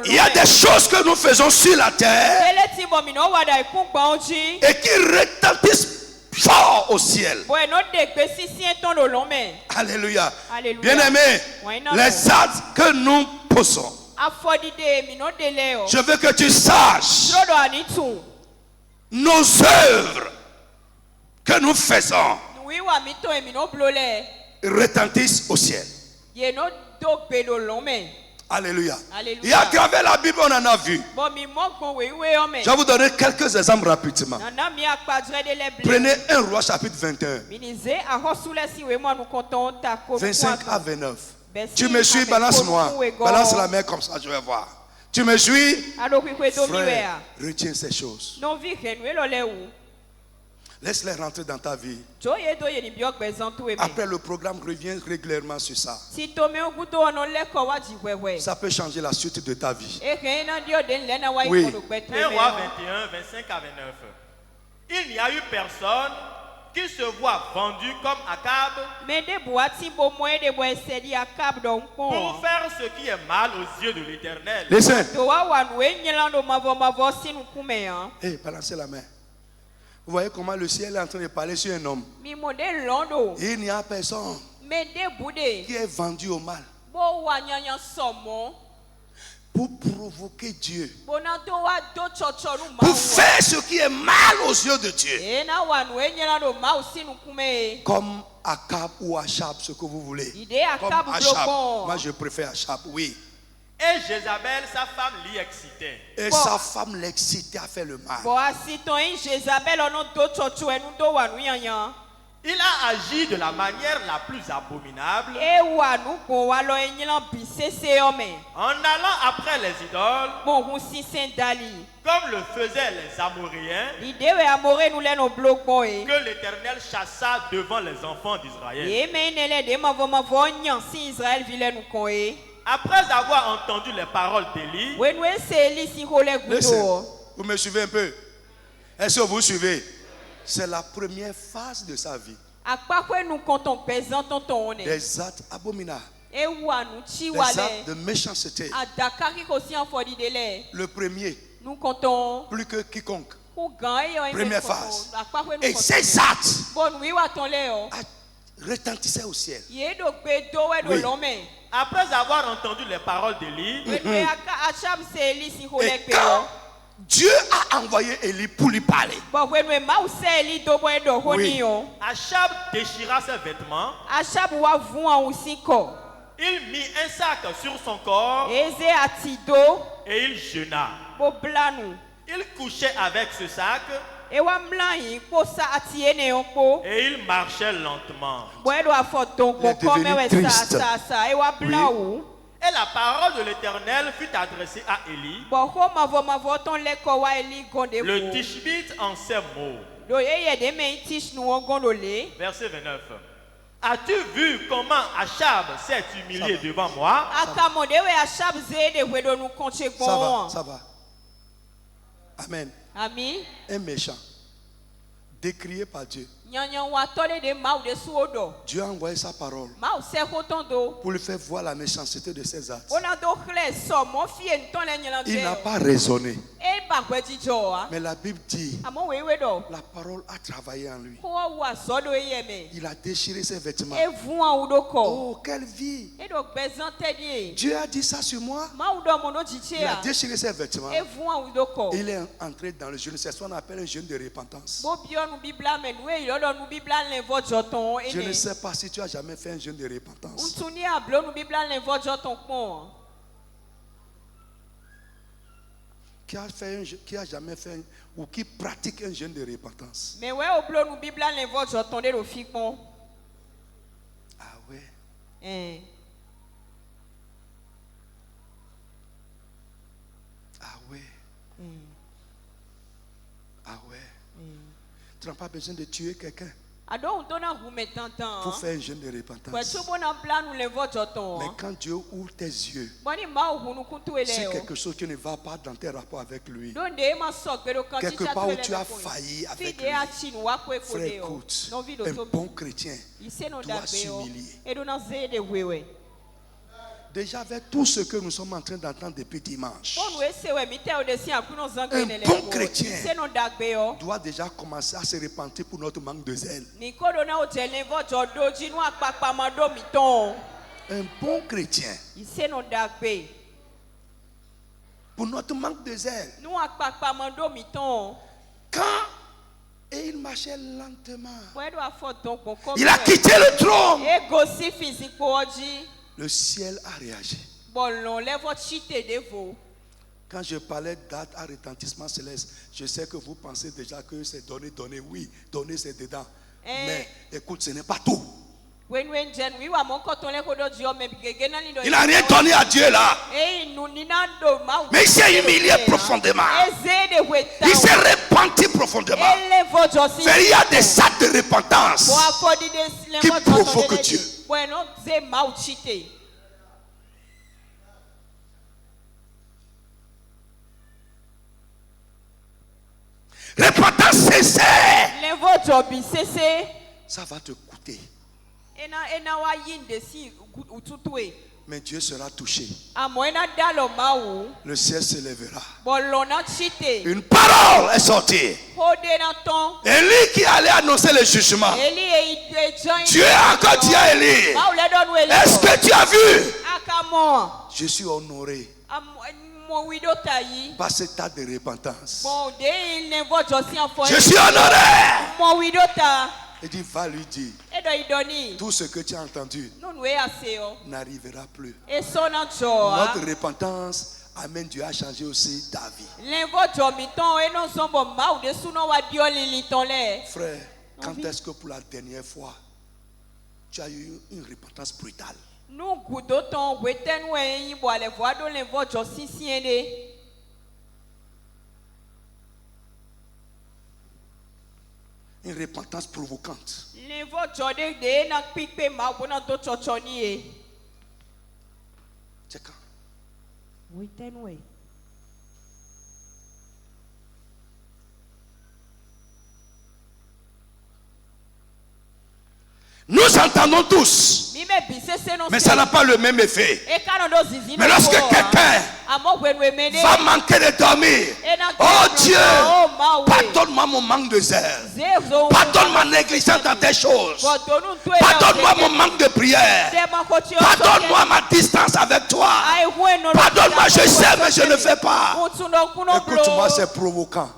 Il y a des choses que nous faisons sur la terre et qui retentissent fort au ciel. Alléluia. Bien aimé, les actes que nous posons, je veux que tu saches nos œuvres que nous faisons retentissent au ciel. Alléluia. Et à travers la Bible, on en a vu. Je vais vous donner quelques exemples rapidement. Prenez 1 Roi chapitre 21. 25 à 29. Tu me suis, balance-moi. Balance la main comme ça, je vais voir. Tu me suis? Frère, retiens ces choses. Laisse-les rentrer dans ta vie. Après le programme, reviens régulièrement sur ça. Ça peut changer la suite de ta vie. Oui. 1 Roi 21, 25 à 29. Il n'y a eu personne qui se voit vendu comme Akab pour faire ce qui est mal aux yeux de l'Éternel. Listen. Hey, balancez la main. Vous voyez comment le ciel est en train de parler sur un homme. Il n'y a personne qui est vendu au mal pour provoquer Dieu, pour faire ce qui est mal aux yeux de Dieu, comme Akab ou Achab, ce que vous voulez. Comme Achab. Moi je préfère Achab, oui. Et Jézabel, sa femme, l'y excitait. Et sa femme l'excitait à faire le mal. Il a agi de la manière la plus abominable en allant après les idoles comme le faisaient les Amoréens que l'Éternel chassa devant les enfants d'Israël. Après avoir entendu les paroles d'Élie, vous me suivez un peu? Est-ce que vous suivez? C'est la première phase de sa vie. Des actes abominables. Des actes de méchanceté. Le premier, plus que quiconque. Première phase. Et ces actes retentissaient au ciel. Oui. Après avoir entendu les paroles d'Élie, et quand Dieu a envoyé Élie pour lui parler, oui, Achab déchira ses vêtements. Il mit un sac sur son corps et il jeûna. Il couchait avec ce sac et il marchait lentement. Il est devenu triste. Oui. Et la parole de l'Éternel fut adressée à Élie. Le Tishbite en ces mots. Verset 29. As-tu vu comment Achab s'est humilié devant moi? Ça va. Amen. Un méchant, décrié par Dieu. Dieu a envoyé sa parole pour lui faire voir la méchanceté de ses actes. Il n'a pas raisonné. Mais la Bible dit, la parole a travaillé en lui. Il a déchiré ses vêtements. Oh, quelle vie! Dieu a dit ça sur moi. Il a déchiré ses vêtements. Il est entré dans le jeûne. C'est ce qu'on appelle un jeûne de repentance. Je ne sais pas si tu as jamais fait un jeûne de repentance. Qui a jamais fait ou qui pratique un jeûne de repentance? Ah ouais. Ah ouais. Ah ouais. Tu n'as pas besoin de tuer quelqu'un pour faire un jeûne de repentance. Mais quand Dieu ouvre tes yeux sur quelque chose qui ne va pas dans tes rapports avec lui, quelque part où tu as failli avec lui, frère, écoute, un bon chrétien doit s'humilier. Déjà avec tout ce que nous sommes en train d'entendre depuis dimanche, un bon chrétien doit déjà commencer à se repentir pour notre manque de zèle. Un bon chrétien, pour notre manque de zèle, quand il marchait lentement, il a quitté le trône. Le ciel a réagi. Quand je parlais d'acte à retentissement céleste, je sais que vous pensez déjà que c'est donner. Oui, donner c'est dedans. Mais écoute, ce n'est pas tout. Il n'a rien donné à Dieu là. Mais il s'est humilié profondément. Il s'est repenti profondément. Mais il y a des actes de repentance qui provoquent Dieu. Repentance sincère, ça va te coûter. Mais Dieu sera touché. Le ciel se lèvera. Une parole est sortie. Élie qui allait annoncer le jugement. Dieu a encore dit à Élie, est-ce que tu as vu? Je suis honoré par cet acte de repentance. Je suis honoré. Il dit, va lui dire, tout ce que tu as entendu n'arrivera plus. Notre repentance amène Dieu à changer aussi ta vie. Frère, Quand est-ce que pour la dernière fois, tu as eu une repentance brutale? Une repentance provocante. C'est quand? Nous entendons tous, mais ça n'a pas le même effet. Mais lorsque quelqu'un va manquer de dormir, oh Dieu, pardonne-moi mon manque de zèle, pardonne ma négligence dans tes choses, pardonne-moi mon manque de prière, pardonne-moi ma distance avec toi, pardonne-moi, je sais mais je ne fais pas. Écoute-moi, c'est provoquant.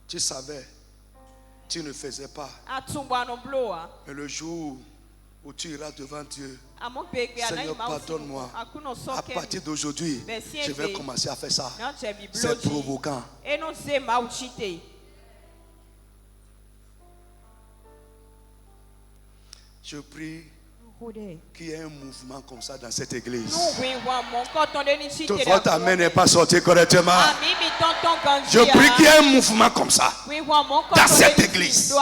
Tu savais, tu ne faisais pas. Mais le jour où tu iras devant Dieu, Seigneur, pardonne-moi. À partir d'aujourd'hui, je vais commencer à faire ça. C'est provoquant. Je prie qu'il y ait un mouvement comme ça dans cette église. Votre amen n'est pas sorti correctement. Je prie qu'il y ait un mouvement comme ça dans cette église.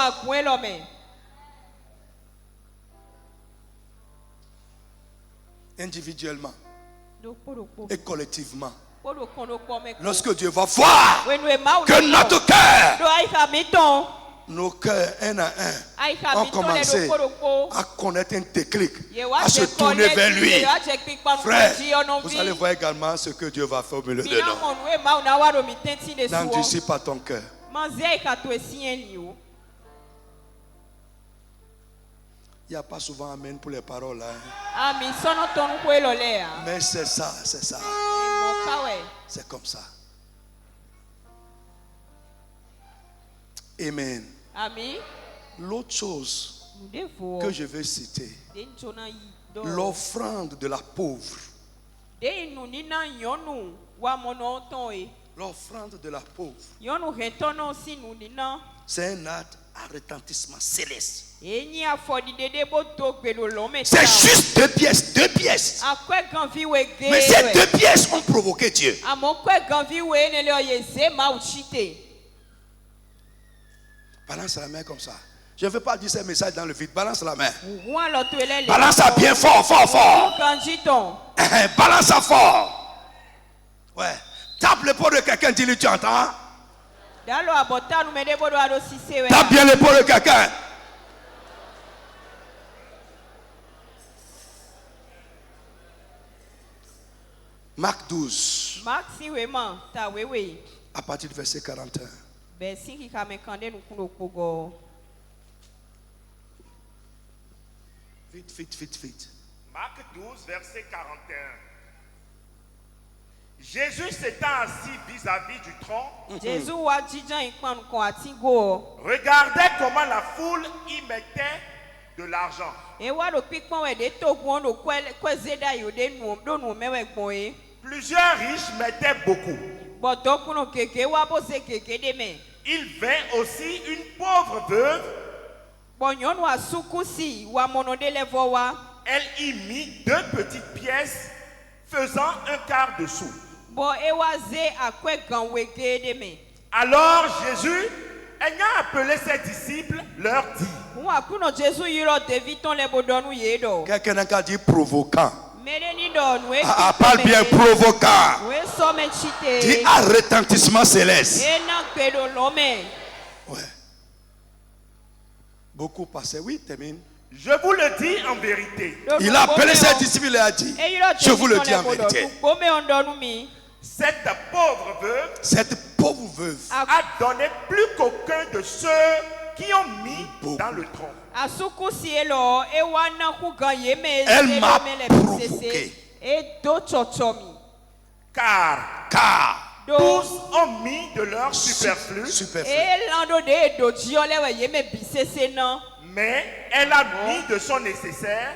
Individuellement et collectivement. Lorsque Dieu va voir que notre cœur, nos cœurs, un à un, ont commencé à connaître un déclic, à se tourner vers lui. Frère, vous allez voir également ce que Dieu va faire au milieu de nous. N'endurcis pas ton cœur. Il n'y a pas souvent amen pour les paroles. Mais c'est ça, c'est ça. C'est comme ça. Amen. L'autre chose que je vais citer, l'offrande de la pauvre. L'offrande de la pauvre, c'est un acte à retentissement céleste. C'est juste deux pièces. Mais ces deux pièces ont provoqué Dieu. Balance la main comme ça. Je ne veux pas dire ces messages dans le vide. Balance la main. Balance ça bien fort, fort, fort. Balance ça fort. Ouais. Tape l'épaule de quelqu'un, dis-lui, tu entends? Tape bien l'épaule de quelqu'un. Marc 12. À partir du verset 41. Vite. Marc 12, verset 41. Jésus s'étant assis vis-à-vis du tronc, regardait comment la foule y mettait de l'argent. Plusieurs riches mettaient beaucoup. Il vint aussi une pauvre veuve. Elle y mit 2 petites pièces faisant un quart de sou. Alors Jésus, ayant appelé ses disciples, leur dit. Quelqu'un a dit provoquant. Parle bien provoquant. Dis à retentissement céleste. Ouais. Beaucoup passaient. Oui, termine. Je vous le dis en vérité. Il a appelé ses disciples et a dit. Je vous le dis en vérité. Cette pauvre veuve a donné plus qu'aucun de ceux qui ont mis dans le tronc. Elle m'a provoqué. Car tous ont mis de leur superflu. Mais elle a mis de son nécessaire,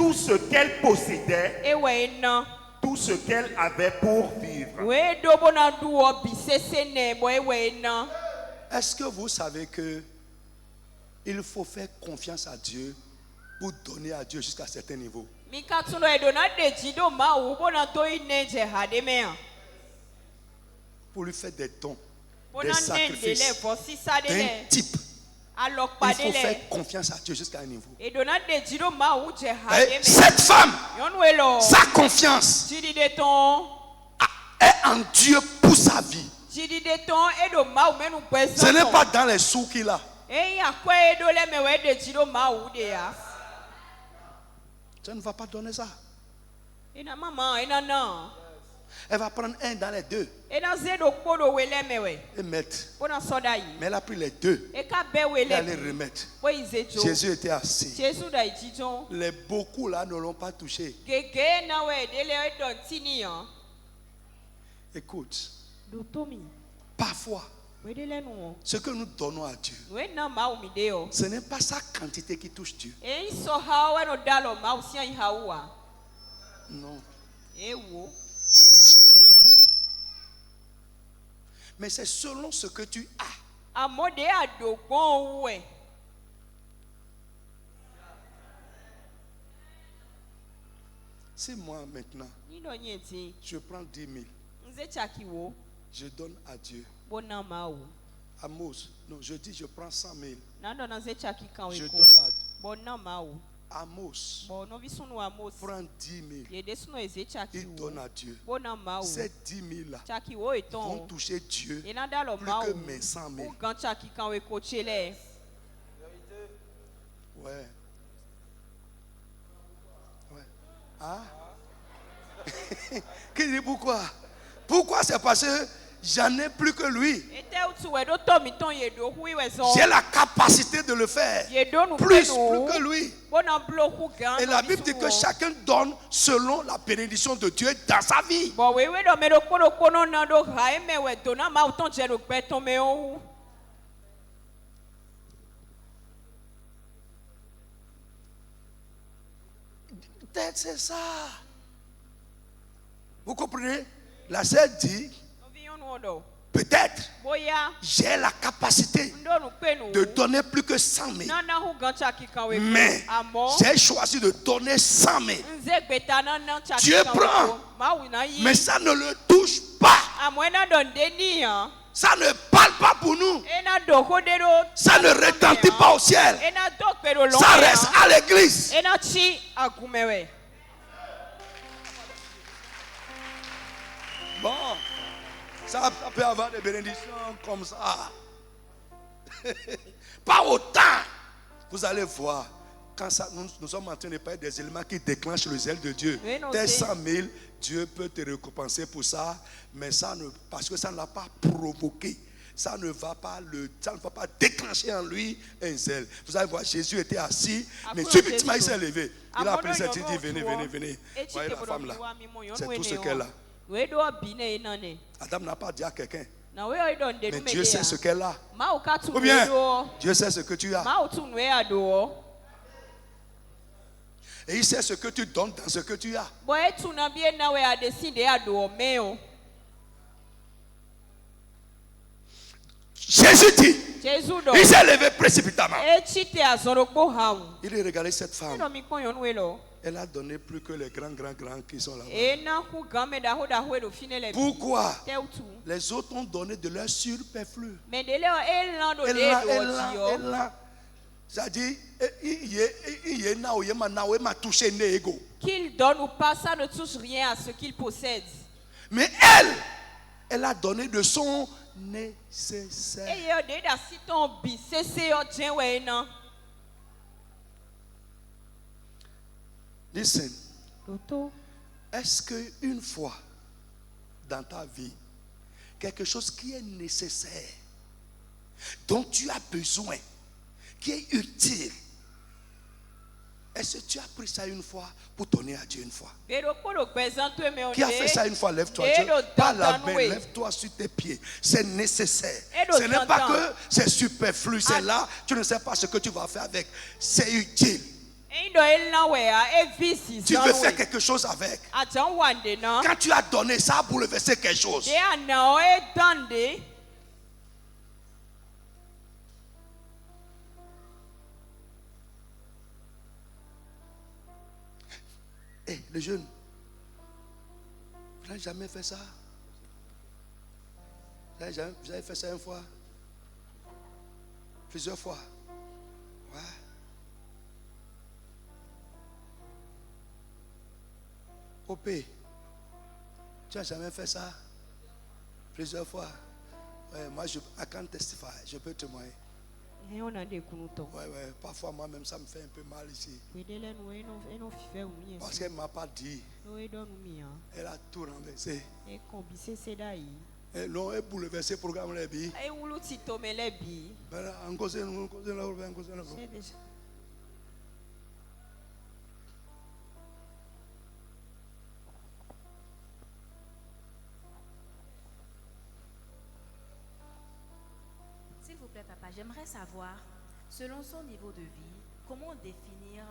tout ce qu'elle possédait, tout ce qu'elle avait pour vivre. Est-ce que vous savez que il faut faire confiance à Dieu pour donner à Dieu jusqu'à un certain niveau? Pour lui faire des dons, des sacrifices, d'un type. Il faut faire confiance à Dieu jusqu'à un niveau. Cette femme, sa confiance est en Dieu pour sa vie. Ce n'est pas dans les sous qu'il a. Tu ne vas pas donner ça. Elle va prendre un dans les deux et mettre. Mais elle a pris les deux et elle les remettre. Jésus était assis. Les beaucoup là ne l'ont pas touché. Écoute, parfois, ce que nous donnons à Dieu, ce n'est pas sa quantité qui touche Dieu. Non. Mais c'est selon ce que tu as. Si moi maintenant, je prends 10 000, je donne à Dieu. Amos, non, je dis je prends 100 000. Je donne à Dieu. Amos prend 10 000. Il donne à Dieu. Ces 10 000 là vont toucher Dieu plus que mes 100 000. Ouais. Ah? Qui dit pourquoi? Pourquoi? C'est parce que j'en ai plus que lui. J'ai la capacité de le faire. Plus que lui. Et la Bible dit que chacun donne selon la bénédiction de Dieu dans sa vie. Peut-être c'est ça. Vous comprenez? La sœur dit, peut-être j'ai la capacité de donner plus que 100 000. Mais j'ai choisi de donner 100 000. Dieu prend, mais ça ne le touche pas. Ça ne parle pas pour nous. Ça ne retentit pas au ciel. Ça reste à l'église. Bon, ça peut avoir des bénédictions comme ça. Pas autant. Vous allez voir, quand ça, nous sommes en train de parler des éléments qui déclenchent le zèle de Dieu. Tes 100 000, Dieu peut te récompenser pour ça, mais ça ne, parce que ça ne l'a pas provoqué. Ça ne va pas déclencher en lui un zèle. Vous allez voir, Jésus était assis, mais subitement il s'est levé. Il a pris cette idée, venez. Voyez la femme là. C'est tout ce qu'elle a. Adam n'a pas dit à quelqu'un. Mais Dieu sait ce qu'elle a. Ou bien, Dieu sait ce que tu as. Et il sait ce que tu donnes dans ce que tu as. Jésus dit, il s'est levé précipitamment. Il a regardé cette femme. Elle a donné plus que les grands qui sont là-bas. Pourquoi? Les autres ont donné de leur superflu. C'est-à-dire, qu'il donne ou pas, ça ne touche rien à ce qu'il possède. Mais elle a donné de son nécessaire. Listen. Est-ce qu'une fois dans ta vie, quelque chose qui est nécessaire, dont tu as besoin, qui est utile, est-ce que tu as pris ça une fois pour donner à Dieu une fois? Qui a fait ça une fois? Lève-toi. Pas la main, lève-toi sur tes pieds. C'est nécessaire. Ce n'est pas que c'est superflu, c'est là, tu ne sais pas ce que tu vas faire avec. C'est utile. Tu veux faire quelque chose avec. Quand tu as donné, ça a bouleversé quelque chose. Hey, les jeunes, vous n'avez jamais fait ça? Vous avez fait ça une fois? Plusieurs fois? Ouais. OP, tu n'as jamais fait ça? Plusieurs fois? Ouais, moi, I can't testify. Je peux témoigner. Ouais, parfois moi-même ça me fait un peu mal ici. Parce qu'elle ne m'a pas dit. Elle a tout renversé. Elle a bouleversé le programme. S'il vous plaît, papa, j'aimerais savoir, selon son niveau de vie, comment définir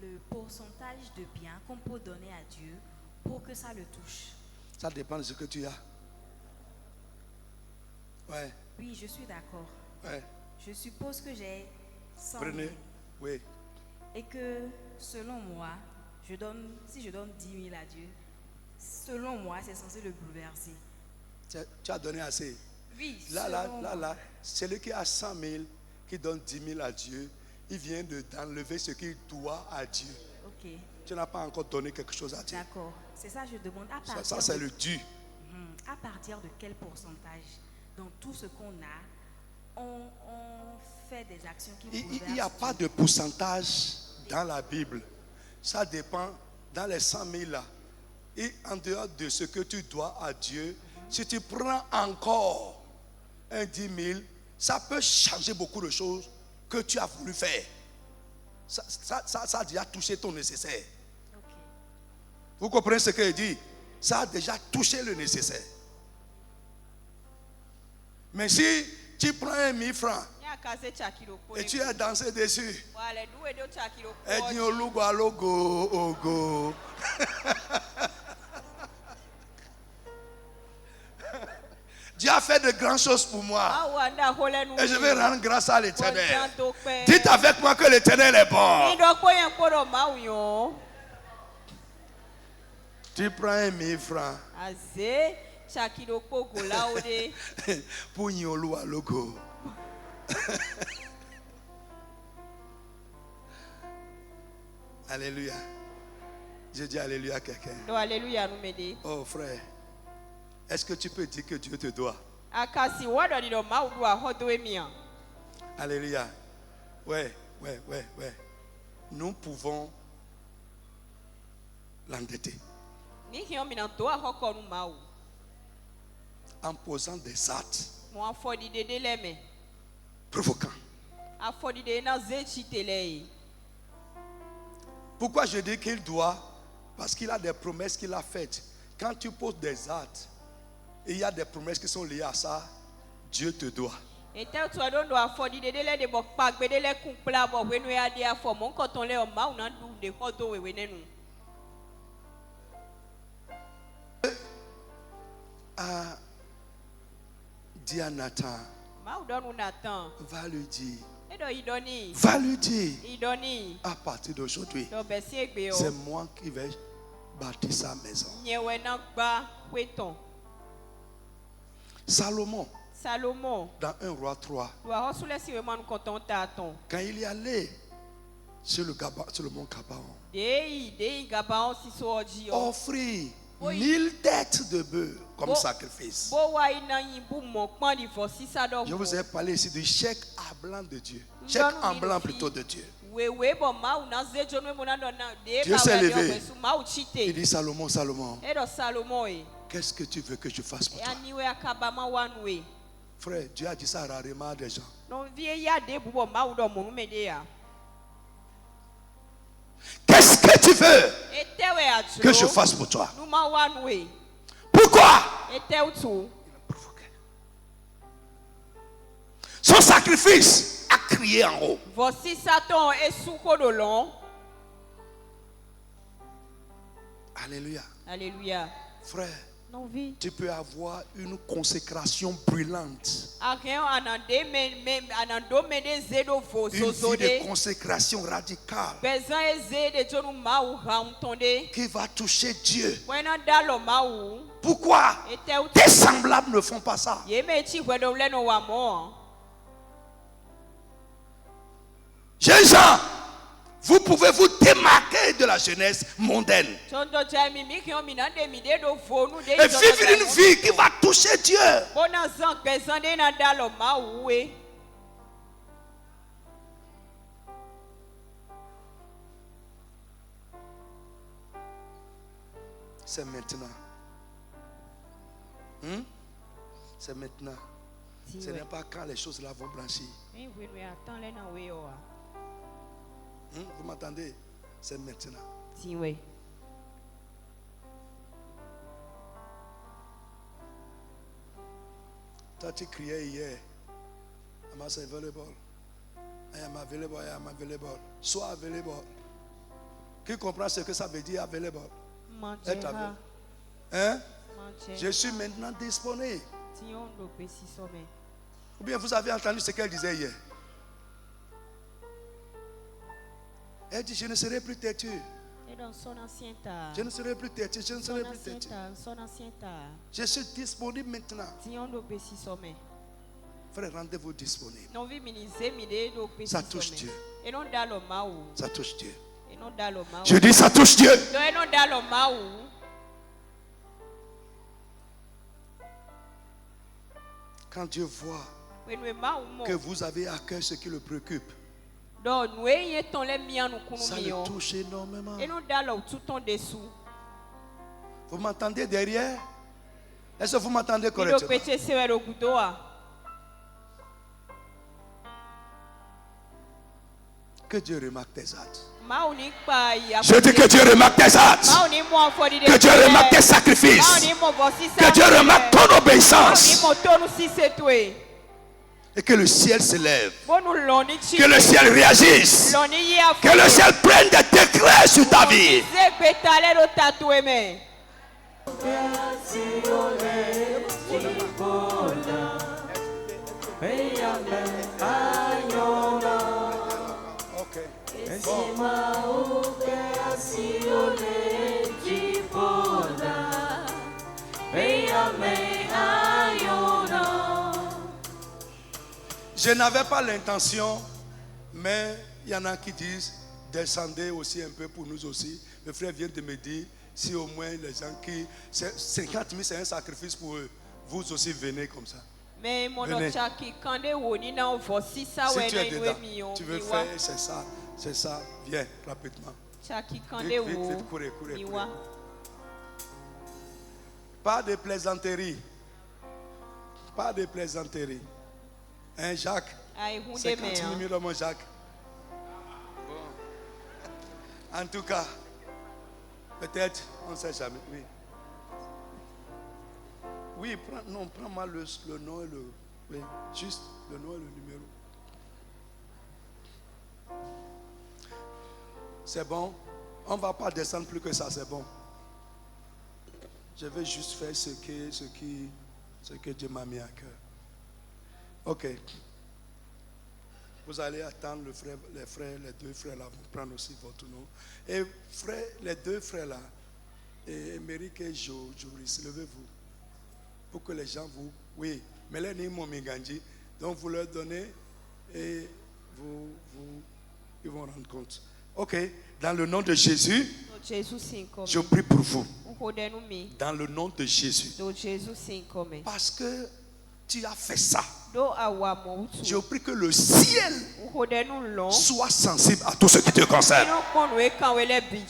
le pourcentage de biens qu'on peut donner à Dieu pour que ça le touche. Ça dépend de ce que tu as. Ouais. Oui, je suis d'accord. Ouais. Je suppose que j'ai 100 000. Prenez. Oui. Et que, selon moi, si je donne 10 000 à Dieu, selon moi, c'est censé le bouleverser. Tu as donné assez. Oui, là, celui qui a 100 000, qui donne 10 000 à Dieu, il vient d'enlever ce qu'il doit à Dieu. Ok. Tu n'as pas encore donné quelque chose à Dieu. D'accord. C'est ça que je demande. Ça c'est le dû. À partir de quel pourcentage, dans tout ce qu'on a, on fait des actions qui bouleversent. Il n'y a pas de pourcentage dans la Bible. Ça dépend dans les 100 000 là. Et en dehors de ce que tu dois à Dieu, si tu prends encore un 10 000, ça peut changer beaucoup de choses que tu as voulu faire. Ça a déjà touché ton nécessaire. Okay. Vous comprenez ce qu'il dit? Ça a déjà touché le nécessaire. Mais si tu prends 1 000 francs et tu as dansé dessus, et dit au logo à logo. Dieu a fait de grandes choses pour moi. Et je vais rendre grâce à l'Éternel. Dites avec moi que l'Éternel est bon. Tu prends 1 000 francs. Pour Nyolu à logo. Alléluia. Je dis alléluia à quelqu'un. Oh frère. Est-ce que tu peux dire que Dieu te doit? Alléluia. Ouais. Nous pouvons l'endetter. En posant des actes provoquants. Pourquoi je dis qu'il doit? Parce qu'il a des promesses qu'il a faites. Quand tu poses des actes, et il y a des promesses qui sont liées à ça, Dieu te doit. Dis à Nathan, va lui dire, à partir d'aujourd'hui, c'est moi qui vais bâtir sa maison. Salomon, dans 1 Roi 3, quand il est allé sur le mont Gabaon, offrit 1000 têtes de bœufs comme sacrifice. Je vous ai parlé ici du chèque en blanc de Dieu. Chèque en blanc plutôt de Dieu. Dieu s'est levé. Il dit Salomon, qu'est-ce que tu veux que je fasse pour toi? Frère, Dieu a dit ça rarement à des gens. Qu'est-ce que tu veux que je fasse pour toi? Pourquoi? Il a provoqué. Son sacrifice a crié en haut. Alléluia. Alléluia. Frère, tu peux avoir une consécration brûlante. Une vie de consécration radicale qui va toucher Dieu. Pourquoi tes semblables ne font pas ça? Jeunes gens, vous pouvez vous démarquer de la jeunesse mondaine et vivre une vie qui va toucher Dieu. C'est maintenant. C'est maintenant. Ce n'est pas quand les choses là vont blanchir. Vous m'entendez? C'est maintenant. Toi, tu criais hier. I'm available. I am available. I am available. Sois available. Qui comprend ce que ça veut dire available? Être available. Hein? Je suis maintenant disponible. Ou bien vous avez entendu ce qu'elle disait hier? Elle dit, je ne serai plus têtu. Je ne serai plus têtu. Je ne serai plus têtu. Je suis disponible maintenant. Frère, rendez-vous disponible. Ça touche Dieu. Ça touche Dieu. Je dis, ça touche Dieu. Quand Dieu voit que vous avez à cœur ce qui le préoccupe, ça le touche énormément. Vous m'entendez derrière? Est-ce que vous m'entendez correctement? Que Dieu remarque tes actes. Je dis que Dieu remarque tes actes. Que Dieu remarque tes sacrifices. Que Dieu remarque ton obéissance. Et que le ciel se lève. Que le ciel réagisse. Que le ciel prenne des décrets sur ta vie. Je n'avais pas l'intention, mais il y en a qui disent descendez aussi un peu pour nous aussi. Le frère vient de me dire si au moins les gens qui 50 000 c'est un sacrifice pour eux, vous aussi venez comme ça. Mais venez. Si tu es dedans, tu veux faire, c'est ça, viens rapidement. Vite, courez. Pas de plaisanterie. Hein, Jacques? 50 000 mon Jacques. Bon. En tout cas, peut-être, on ne sait jamais. Oui, prends-moi le nom et le... Oui, juste le nom et le numéro. C'est bon? On ne va pas descendre plus que ça, c'est bon. Je vais juste faire ce que Dieu m'a mis à cœur. Ok. Vous allez attendre les deux frères là vont prendre aussi votre nom. Et frère, les deux frères là, Émeric et Joris, levez-vous. Pour que les gens vous... Oui, mais les Nimo Mingandji, donc vous leur donnez et ils vont rendre compte. Ok, dans le nom de Jésus, je prie pour vous. Dans le nom de Jésus. Parce que tu as fait ça. Je prie que le ciel soit sensible à tout ce qui te concerne.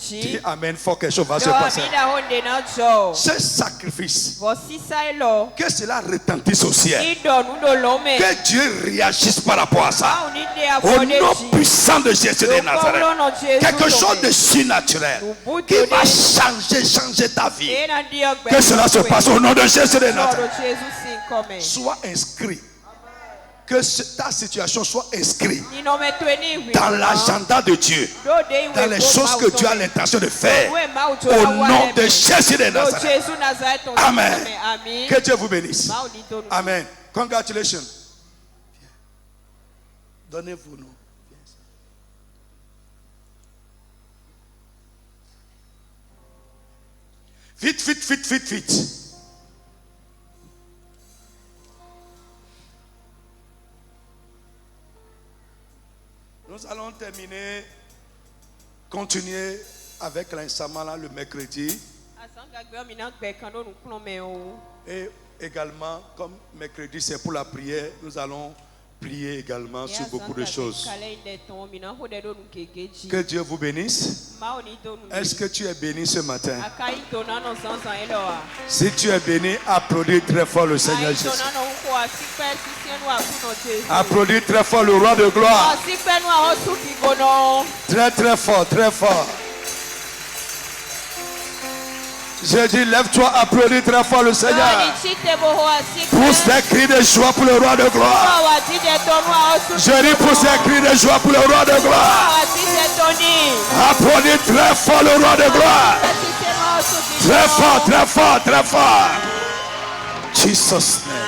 Dis amen, fort quelque chose va se passer. Ce sacrifice, que cela retentisse au ciel. Que Dieu réagisse par rapport à ça. Au nom puissant de Jésus de Nazareth. Quelque chose de surnaturel qui va changer ta vie. Que cela se passe au nom de Jésus de Nazareth. Sois inscrit. Que ta situation soit inscrite dans l'agenda de Dieu, dans les choses que tu as l'intention de faire, au nom de Jésus de Nazareth. Amen. Que Dieu vous bénisse. Amen. Congratulations. Donnez-vous nous. Vite, vite, vite, vite, vite. Nous allons terminer, continuer avec l'enseignement le mercredi. Et également, comme mercredi c'est pour la prière, nous allons prier également sur beaucoup de choses. Que Dieu vous bénisse. Est-ce que tu es béni ce matin? Si tu es béni, applaudis très fort le Seigneur Jésus. Applaudis très fort le roi de gloire. Très très fort, très fort. Je dis, lève-toi, applaudis très fort le Seigneur. Pousse des cris de joie pour le roi de gloire. Je dis, pousse des cris de joie pour le roi de gloire. Applaudis très fort le roi de gloire. Très fort, très fort, très fort. Jesus name.